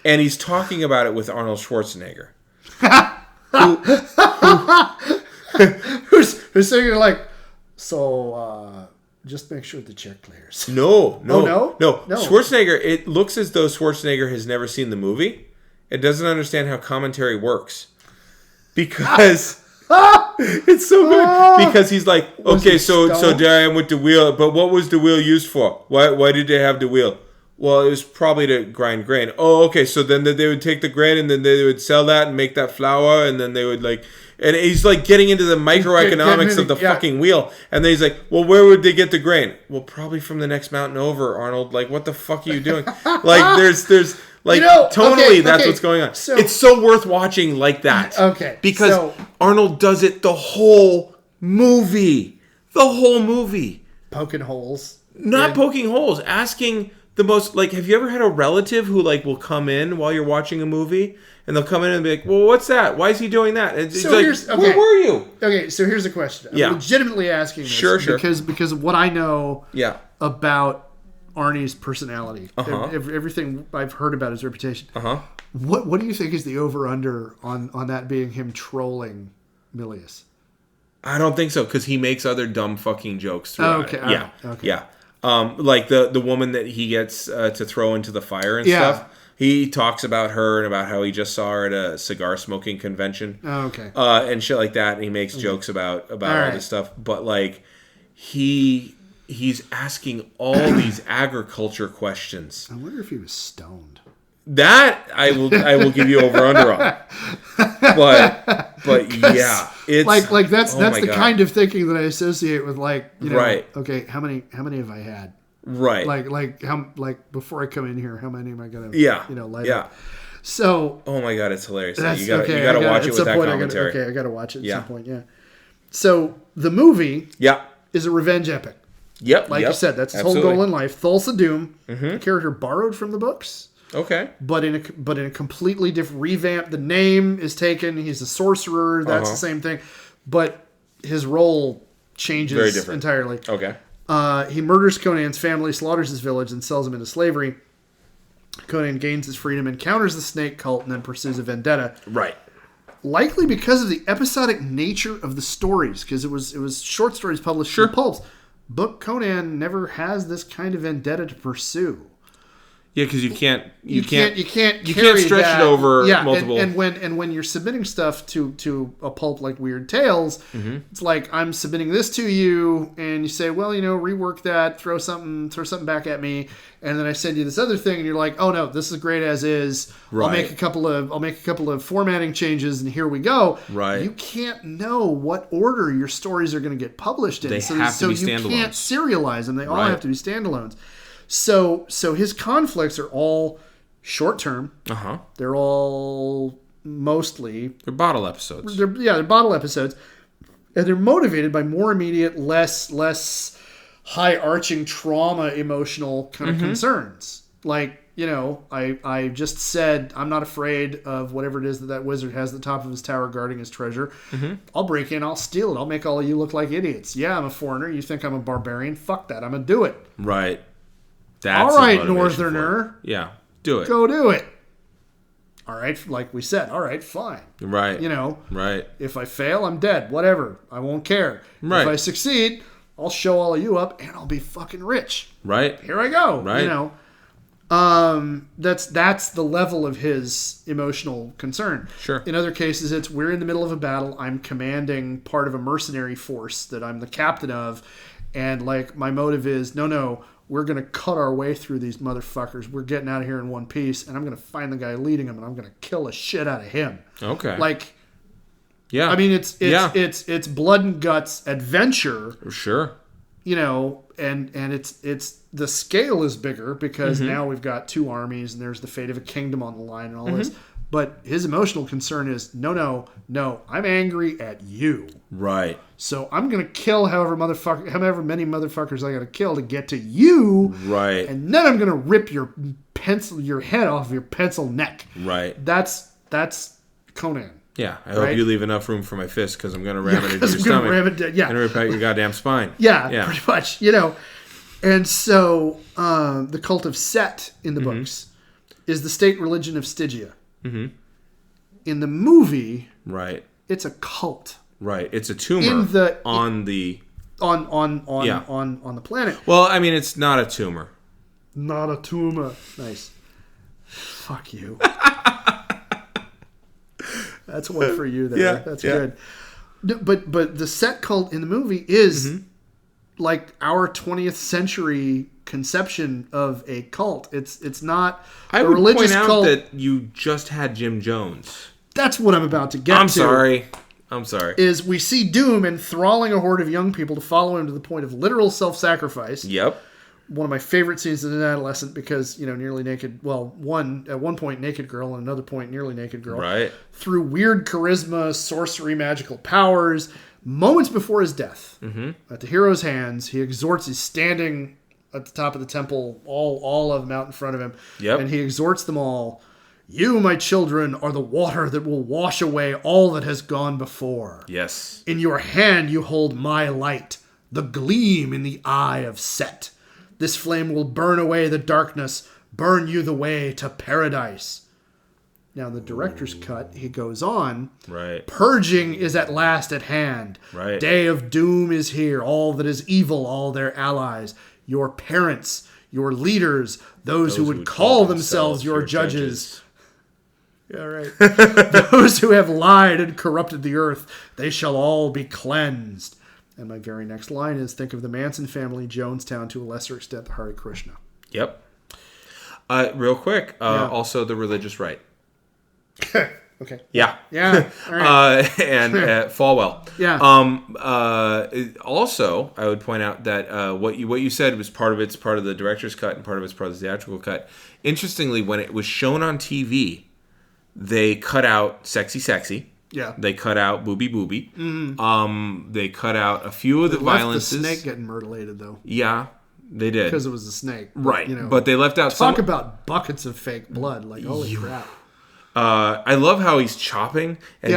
And he's talking about it with Arnold Schwarzenegger. Who's sitting like, so just make sure the check clears. No. No. Schwarzenegger, it looks as though Schwarzenegger has never seen the movie. It doesn't understand how commentary works. Because it's so good. Because he's like, okay, so there I am with the wheel, but what was the wheel used for? Why did they have the wheel? Well, it was probably to grind grain. Oh, okay. So then they would take the grain and then they would sell that and make that flour, and then they would and he's like getting into the microeconomics of the fucking wheel. And then he's like, well, where would they get the grain? Well, probably from the next mountain over, Arnold. Like, what the fuck are you doing? There's tonally that's what's going on. So, it's so worth watching like that. Okay. Because Arnold does it the whole movie. Poking holes. Not poking holes. Asking the most, have you ever had a relative who, will come in while you're watching a movie? And they'll come in and be like, well, what's that? Why is he doing that? And it's where were you? Okay, so here's the question. I'm legitimately asking this. Sure. Because of what I know about Arnie's personality. Everything I've heard about his reputation. What do you think is the over-under on that being him trolling Milius? I don't think so, because he makes other dumb fucking jokes throughout. Okay. Yeah. Okay. Yeah. Like the woman that he gets to throw into the fire and stuff. He talks about her and about how he just saw her at a cigar smoking convention. Oh, okay. And shit like that. And he makes jokes about all this stuff. But he's asking all these agriculture questions. I wonder if he was stoned. That I will give you over under on. But yeah, it's that's the kind of thinking that I associate with right. Okay, how many have I had? Right. How before I come in here, how many am I gonna light up? So oh my god, it's hilarious. You gotta watch it with that commentary. I gotta watch it at some point. Yeah. So the movie is a revenge epic. Yep. Like you said, that's his whole goal in life. Thulsa Doom, the character borrowed from the books. Okay. But in a completely different revamp. The name is taken. He's a sorcerer. That's the same thing. But his role changes entirely. Okay. He murders Conan's family, slaughters his village, and sells him into slavery. Conan gains his freedom, encounters the snake cult, and then pursues a vendetta. Right. Likely because of the episodic nature of the stories, because it was short stories published in pulps. Book Conan never has this kind of vendetta to pursue. Yeah, because you can't stretch it over multiple. And when you're submitting stuff to a pulp like Weird Tales, it's like I'm submitting this to you, and you say, well, rework that, throw something back at me, and then I send you this other thing, and you're like, oh no, this is great as is. Right. I'll make a couple of formatting changes, and here we go. Right. You can't know what order your stories are going to get published in. They have to be standalones. You can't serialize them. They all have to be standalones. So his conflicts are all short term. They're all mostly they're bottle episodes. They're bottle episodes, and they're motivated by more immediate, less high arching trauma, emotional kind of concerns. Like I just said I'm not afraid of whatever it is that wizard has at the top of his tower guarding his treasure. Mm-hmm. I'll break in, I'll steal it, I'll make all of you look like idiots. Yeah, I'm a foreigner. You think I'm a barbarian? Fuck that. I'm going to do it. Right. That's all right, Northerner. Yeah, do it. Go do it. All right, like we said. All right, fine. Right. Right. If I fail, I'm dead. Whatever. I won't care. Right. If I succeed, I'll show all of you up and I'll be fucking rich. Right. Here I go. Right. That's the level of his emotional concern. Sure. In other cases, we're in the middle of a battle. I'm commanding part of a mercenary force that I'm the captain of, and like my motive is no, we're gonna cut our way through these motherfuckers. We're getting out of here in one piece, and I'm gonna find the guy leading them, and I'm gonna kill the shit out of him. Okay. Like, yeah. I mean, it's blood and guts adventure. Sure. And it's the scale is bigger because now we've got two armies and there's the fate of a kingdom on the line and all this. But his emotional concern is no, I'm angry at you. Right. So I'm gonna kill however many motherfuckers I gotta kill to get to you. Right. And then I'm gonna rip your head off your pencil neck. Right. That's Conan. Yeah, I hope you leave enough room for my fist because I'm going to ram it into your stomach. And rip out your goddamn spine. Yeah, pretty much. And so the cult of Set in the books is the state religion of Stygia. Mm-hmm. In the movie, right, it's a cult. Right, it's a tumor on the planet. Well, I mean, it's not a tumor. Not a tumor. Nice. Fuck you. That's one for you there. Yeah, that's good. But the Set cult in the movie is like our 20th century conception of a cult. It's not a religious cult. I would point out that you just had Jim Jones. That's what I'm about to get to. I'm sorry. Is we see Doom enthralling a horde of young people to follow him to the point of literal self-sacrifice. Yep. One of my favorite scenes as an adolescent because, nearly naked, at one point naked girl and another point nearly naked girl. Right. Through weird charisma, sorcery, magical powers, moments before his death, at the hero's hands, he's standing at the top of the temple, all of them out in front of him. Yep. And he exhorts them all, "You, my children, are the water that will wash away all that has gone before. Yes. In your hand you hold my light, the gleam in the eye of Set. This flame will burn away the darkness, burn you the way to paradise." Now, in the director's cut, he goes on. Right. "Purging is at last at hand. Right. Day of doom is here. All that is evil, all their allies, your parents, your leaders, those who would call themselves your judges. Yeah, right. Those who have lied and corrupted the earth, they shall all be cleansed." And my very next line is, think of the Manson family, Jonestown, to a lesser extent, the Hare Krishna. Yep. Real quick, also the religious right. Okay. Yeah. Yeah. All right. And Falwell. Yeah. Also, I would point out that what you said was part of the director's cut and part of it's part of the theatrical cut. Interestingly, when it was shown on TV, they cut out sexy. Yeah. They cut out booby. Mm-hmm. They cut out a few of the violences. The snake getting mutilated, though. Yeah, they did. Because it was a snake. Right. But they left out Talk about buckets of fake blood. Like, holy crap. I love how he's chopping, and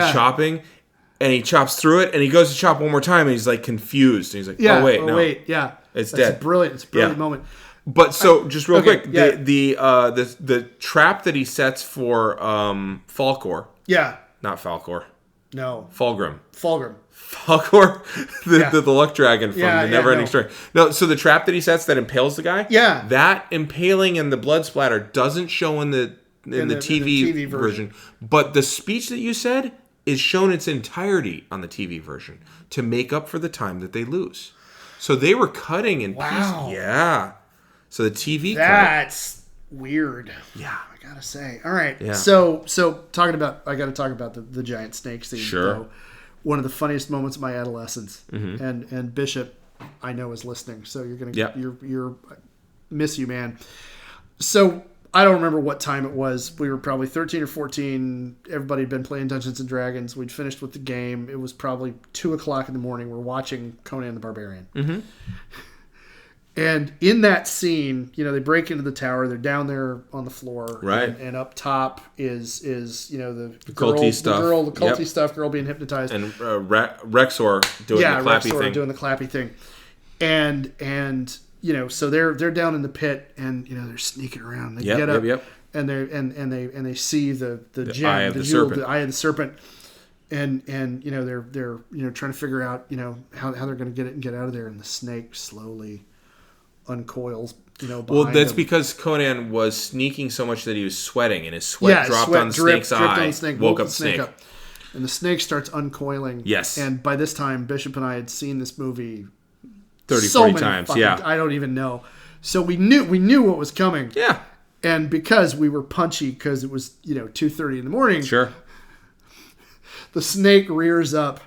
he chops through it, and he goes to chop one more time, and he's like confused. And he's like, yeah. It's dead. It's a brilliant moment. But just real quick, the trap that he sets for Falkor. Yeah. Not Falkor. No. Falgrim. Falkor, the luck dragon from the Neverending Story. No, so the trap that he sets that impales the guy. Yeah. That impaling and the blood splatter doesn't show in the TV version, but the speech that you said is shown its entirety on the TV version to make up for the time that they lose. So they were cutting in pieces. Yeah. So the TV. That's weird. Yeah. Gotta say. All right. Yeah. So I gotta talk about the giant snake scene. Sure. Though. One of the funniest moments of my adolescence. Mm-hmm. And Bishop, I know, is listening. So you're gonna you're miss you, man. So I don't remember what time it was. We were probably 13 or 14. Everybody had been playing Dungeons and Dragons. We'd finished with the game. It was probably 2:00 in the morning. We're watching Conan the Barbarian. Mm-hmm. And in that scene, they break into the tower. They're down there on the floor, right? And up top is the culty stuff, the culty stuff, girl being hypnotized, and Rexor doing the clappy thing, and so they're down in the pit, and they're sneaking around. They get up, and they see the gem, eye of the serpent, the eye of the serpent. And they're trying to figure out how they're going to get it and get out of there, and the snake slowly uncoils. Well, that's because Conan was sneaking so much that he was sweating, and his sweat dropped on the snake's eye, woke up the snake. And the snake starts uncoiling. Yes. And by this time, Bishop and I had seen this movie 40 times. I don't even know. So we knew what was coming. Yeah. And because we were punchy, because it was 2:30 in the morning. Sure. The snake rears up,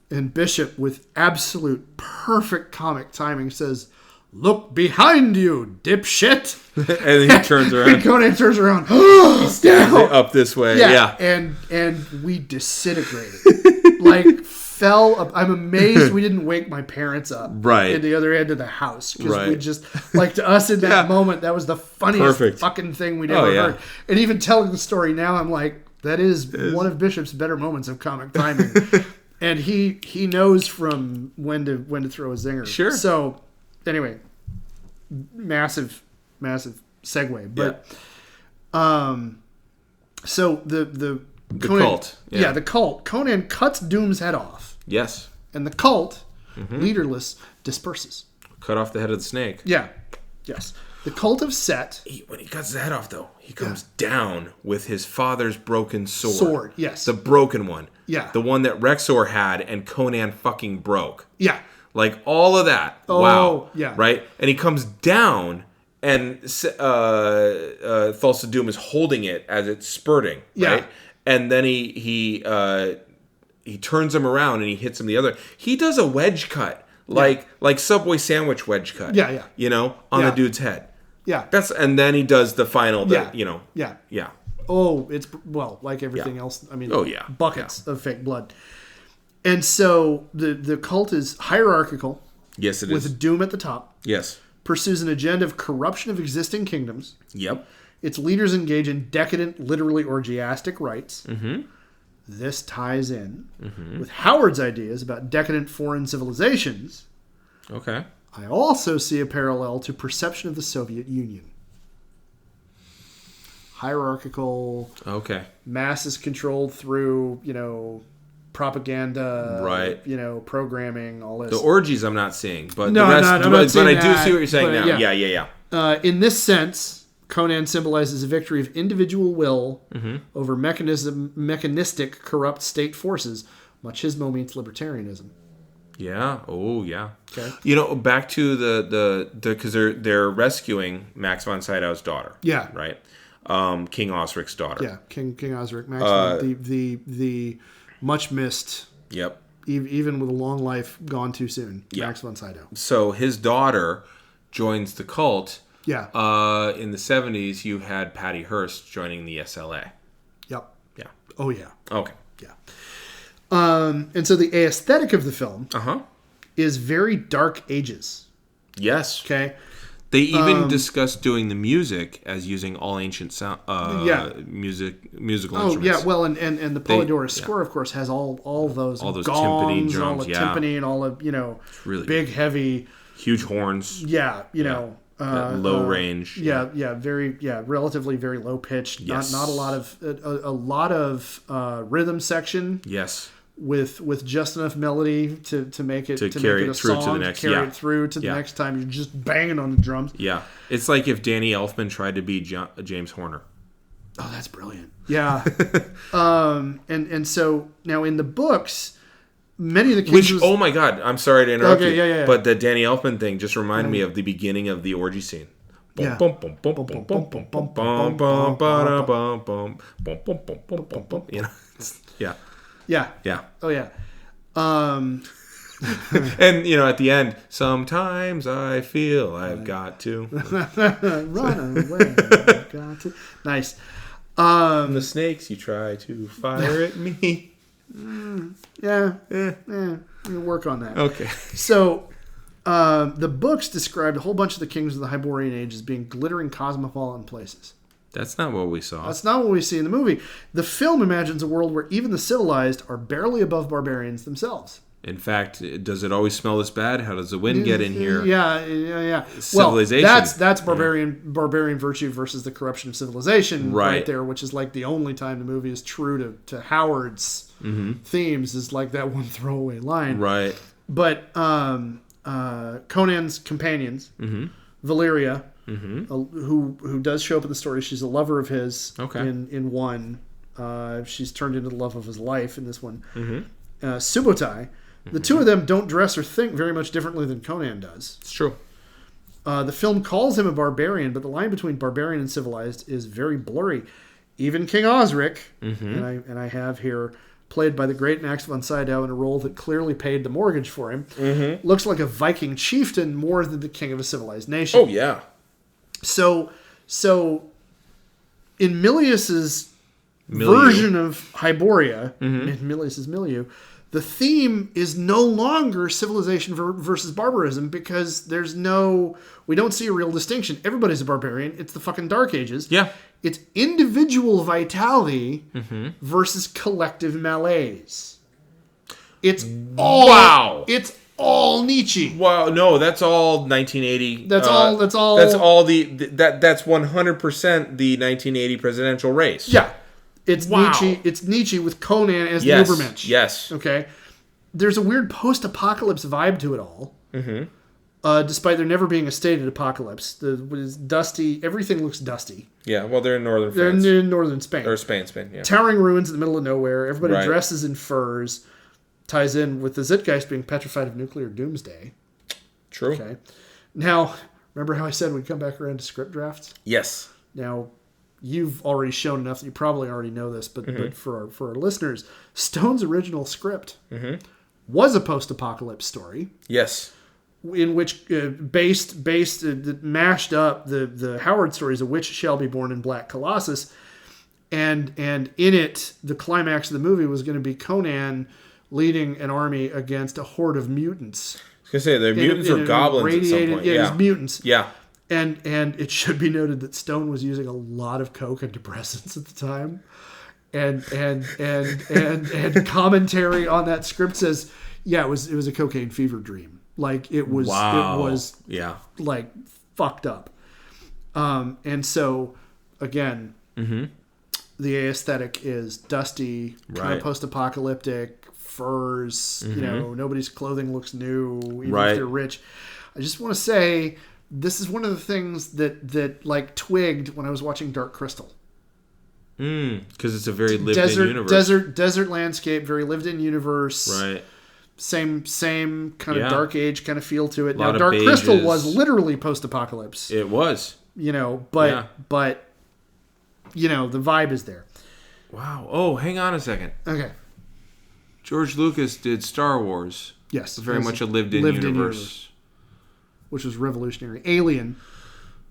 and Bishop, with absolute perfect comic timing, says, "Look behind you, dipshit!" And he turns around. And Conan turns around. He stabs it up this way. Yeah. And we disintegrated. Fell up. I'm amazed we didn't wake my parents up. Right. At the other end of the house. Because we just, to us in that moment, that was the funniest fucking thing we'd ever heard. And even telling the story now, I'm like, that is one of Bishop's better moments of comic timing. And he knows from when to throw a zinger. Sure. So, anyway, massive segue. But, so the Conan, cult. Yeah, the cult. Conan cuts Doom's head off. Yes. And the cult, leaderless, disperses. Cut off the head of the snake. Yeah. Yes. The cult of Set. When he cuts the head off, though, he comes down with his father's broken sword. Sword, yes. The broken one. Yeah. The one that Rexor had and Conan fucking broke. Yeah. All of that. Oh, wow. Yeah. Right? And he comes down, and Thulsa Doom is holding it as it's spurting. Right? Yeah. And then he turns him around and he hits him the other. He does a wedge cut, like Subway sandwich wedge cut. Yeah, yeah. On the dude's head. Yeah. And then he does the final. Yeah. Yeah. Oh, it's like everything else. I mean, buckets Yeah. of fake blood. And so the cult is hierarchical. Yes, it is. With Doom at the top. Yes. Pursues an agenda of corruption of existing kingdoms. Yep. Its leaders engage in decadent, literally orgiastic rites. Mm-hmm. This ties in with Howard's ideas about decadent foreign civilizations. Okay. I also see a parallel to perception of the Soviet Union. Hierarchical. Okay. Masses controlled through, propaganda. Right. Programming, all this. The orgies I'm not seeing, but no, the rest, I'm not seeing but I that, do see what you're saying now. Yeah. In this sense, Conan symbolizes a victory of individual will over mechanistic, corrupt state forces. Machismo meets libertarianism. Yeah. Oh, yeah. Okay. Back to the because they're rescuing Max von Sydow's daughter. Yeah. Right. King Osric's daughter. Yeah. King Osric. Max the much missed. Yep. Even with a long life gone too soon. Yeah. Max von Sydow. So his daughter joins the cult. Yeah. In the 70s, you had Patty Hearst joining the SLA. Yep. Yeah. Oh, yeah. Okay. Yeah. And so the aesthetic of the film is very Dark Ages. Yes. Okay. They even discussed doing the music as using all ancient sound, musical instruments. Yeah. Well, and the Polydorus score, of course, has all those gongs, timpani drums, all the timpani, and all the really big, heavy, huge horns. Yeah. Low range. Relatively very low pitched. Yes. Not a lot of rhythm section. Yes. With just enough melody to make it carry make it a it through song, to the next. carry it through to the next time. You're just banging on the drums. Yeah, it's like if Danny Elfman tried to be James Horner. Oh, that's brilliant. Yeah. And so now in the books, many of the kids. Oh my God! I'm sorry to interrupt you. Yeah. But the Danny Elfman thing just reminded me of the beginning of the orgy scene. Yeah. Yeah. Oh yeah. And at the end, sometimes I feel I've got to run away. I've got to. Nice. The snakes you try to fire at me. Yeah. We'll work on that. Okay. So The books described a whole bunch of the kings of the Hyborian Age as being glittering cosmopolitan places. That's not what we saw. That's not what we see in the movie. The film imagines a world where even the civilized are barely above barbarians themselves. In fact, does it always smell this bad? How does the wind get in here? Yeah. Civilization. Well, that's barbarian virtue versus the corruption of civilization right there, which is like the only time the movie is true to Howard's themes is like that one throwaway line. Right. But Conan's companions, Valeria, who does show up in the story, she's a lover of his in one. She's turned into the love of his life in this one. Subotai. The two of them don't dress or think very much differently than Conan does. It's true. The film calls him a barbarian, but the line between barbarian and civilized is very blurry. Even King Osric, and I have here, played by the great Max von Sydow in a role that clearly paid the mortgage for him, looks like a Viking chieftain more than the king of a civilized nation. Oh, yeah. So in Milius's version of Hyboria, Milius's milieu, the theme is no longer civilization versus barbarism because we don't see a real distinction. Everybody's a barbarian. It's the fucking Dark Ages. Yeah. It's individual vitality versus collective malaise. It's all Nietzsche. Wow, no, that's all 1980. That's all. That's 100% the 1980 presidential race. Yeah. It's Nietzsche. It's Nietzsche with Conan as the Übermensch. Yes. Okay. There's a weird post-apocalypse vibe to it all. Despite there never being a stated apocalypse, dusty. Everything looks dusty. Yeah. Well, they're in northern France. They're in northern Spain. Or Spain. Yeah. Towering ruins in the middle of nowhere. Everybody dresses in furs. Ties in with the Zeitgeist being petrified of nuclear doomsday. True. Okay. Now, remember how I said we'd come back around to script drafts? Yes. Now, you've already shown enough that you probably already know this, but for our listeners, Stone's original script was a post-apocalypse story. Yes. In which mashed up the Howard stories, A Witch Shall Be Born in Black Colossus, and in it, the climax of the movie was going to be Conan leading an army against a horde of mutants. I was going to say, they're mutants or goblins at some point. Yeah, it was mutants. Yeah. And it should be noted that Stone was using a lot of coke and depressants at the time. And commentary on that script says, yeah, it was a cocaine fever dream. Like it was like fucked up. And so again, the aesthetic is dusty, kind of post-apocalyptic, furs, nobody's clothing looks new, even if they're rich. I just want to say this is one of the things that like twigged when I was watching Dark Crystal. Because it's a very lived-in universe. Desert landscape, very lived-in universe. Right. Same kind of Dark Age kind of feel to it. Now, Dark Crystal was literally post-apocalypse. It was. But the vibe is there. Wow. Oh, hang on a second. Okay. George Lucas did Star Wars. Yes. Very much a lived-in universe. Which was revolutionary. Alien.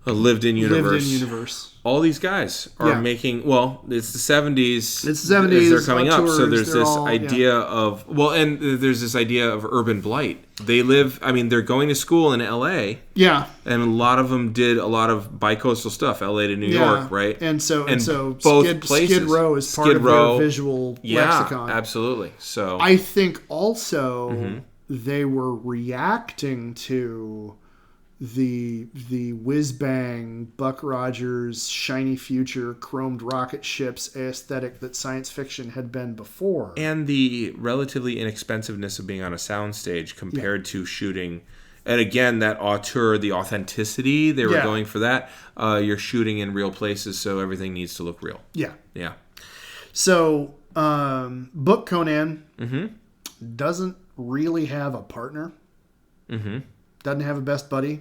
A lived-in universe. Lived-in universe. All these guys are making... Well, it's the 70s. It's the 70s. They're coming up. Tours, so there's this idea of... Well, and there's this idea of urban blight. They live... I mean, they're going to school in L.A. Yeah. And a lot of them did a lot of bicoastal stuff. L.A. to New York, right? And so both places. Skid Row is part of their visual lexicon. Yeah, absolutely. So I think also they were reacting to... the whiz-bang, Buck Rogers, shiny future, chromed rocket ships aesthetic that science fiction had been before. And the relatively inexpensiveness of being on a soundstage compared to shooting. And again, that auteur, the authenticity, they were going for that. You're shooting in real places, so everything needs to look real. Yeah. Yeah. So, book Conan doesn't really have a partner. Doesn't have a best buddy.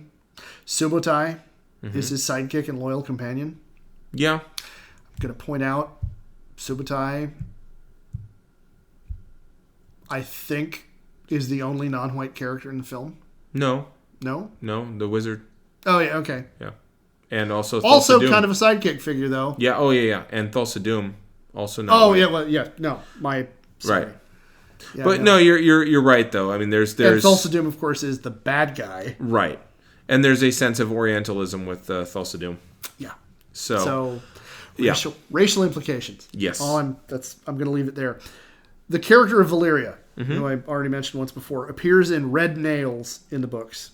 Subotai is his sidekick and loyal companion. Yeah. I'm going to point out Subotai, I think, is the only non-white character in the film. No, the wizard. Oh, yeah, okay. Yeah. And also kind of a sidekick figure, though. Yeah, oh, yeah. And Thulsa Doom, also not Oh, white. yeah, well, yeah. No, sorry. Right. But no, you're right though. I mean, there's and Thulsa Doom, of course, is the bad guy. Right, and there's a sense of Orientalism with Thulsa Doom. Yeah. So racial implications. Yes. I'm going to leave it there. The character of Valyria, who I already mentioned once before, appears in Red Nails in the books,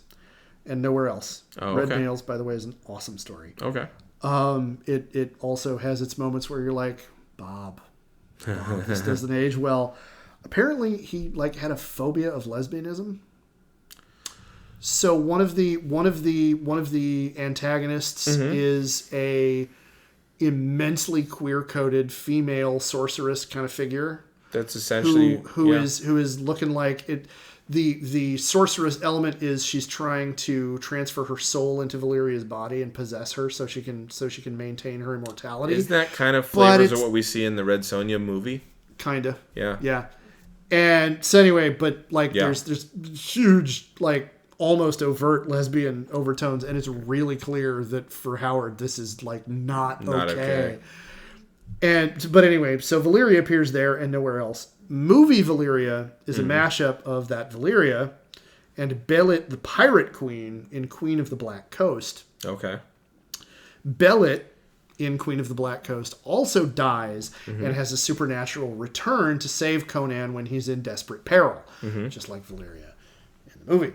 and nowhere else. Red Nails, by the way, is an awesome story. Okay. It also has its moments where you're like, Bob, this doesn't age well. Apparently, he had a phobia of lesbianism. So one of the antagonists is a immensely queer-coded female sorceress kind of figure. That's essentially who is looking like it. The sorceress element is she's trying to transfer her soul into Valyria's body and possess her so she can maintain her immortality. Isn't that kind of flavors of what we see in the Red Sonja movie? Kinda. Yeah. Yeah. And so anyway, but there's huge almost overt lesbian overtones, and it's really clear that for Howard this is not okay. But anyway, so Valyria appears there and nowhere else. Movie Valyria is a mashup of that Valyria and Belit, the Pirate Queen, in Queen of the Black Coast. Okay. Belit in Queen of the Black Coast also dies and has a supernatural return to save Conan when he's in desperate peril, just like Valyria in the movie.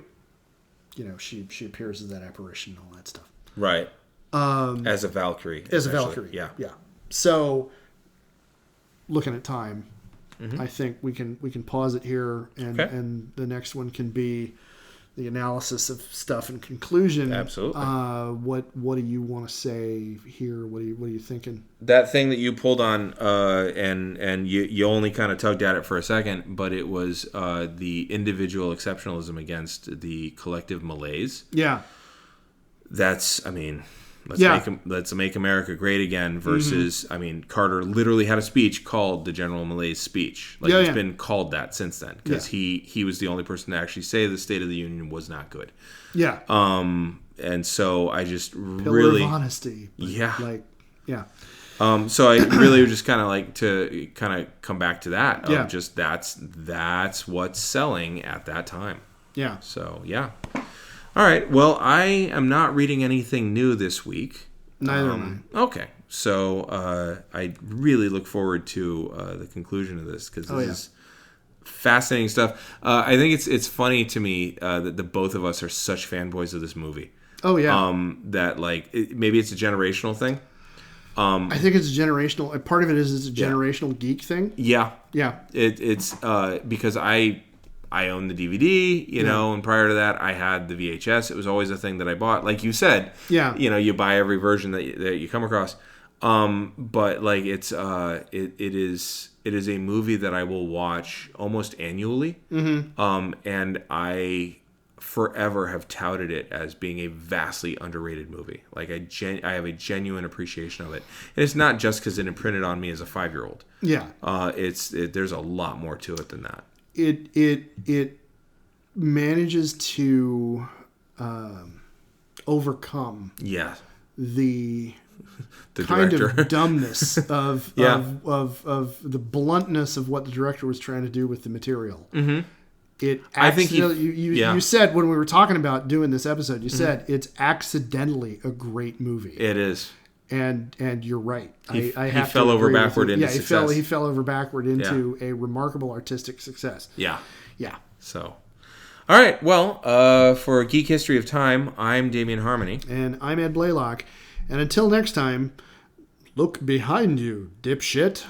She appears as that apparition and all that stuff. Right. As a Valkyrie. As a Valkyrie. Yeah. Yeah. So, looking at time, I think we can pause it here, and the next one can be the analysis of stuff and conclusion. Absolutely. What do you want to say here? What are you thinking? That thing that you pulled on, and you only kind of tugged at it for a second, but it was the individual exceptionalism against the collective malaise. Yeah. That's, let's make America great again versus, Carter literally had a speech called the General Malaise speech. It's been called that since then because he was the only person to actually say the State of the Union was not good. Yeah. And so I just Pillar of honesty. Yeah. So I really would just kind of to kind of come back to that. Just that's what's selling at that time. Yeah. So, yeah. All right. Well, I am not reading anything new this week. Neither am I. Okay. So I really look forward to the conclusion of this because this is fascinating stuff. I think it's funny to me that the both of us are such fanboys of this movie. Oh, yeah. That maybe it's a generational thing. I think it's a generational. Part of it is it's a generational geek thing. Yeah. Yeah. It's because I owned the DVD, and prior to that, I had the VHS. It was always a thing that I bought. Like you said, you buy every version that you come across. But it's it is a movie that I will watch almost annually. And I forever have touted it as being a vastly underrated movie. I have a genuine appreciation of it, and it's not just because it imprinted on me as a 5-year-old. Yeah, there's a lot more to it than that. It manages to overcome the kind director. of dumbness of the bluntness of what the director was trying to do with the material. I think you said when we were talking about doing this episode, you said it's accidentally a great movie. It is. And you're right. He fell over backward into success. He fell over backward into a remarkable artistic success. Yeah. Yeah. So, all right. Well, for Geek History of Time, I'm Damian Harmony. And I'm Ed Blaylock. And until next time, look behind you, dipshit.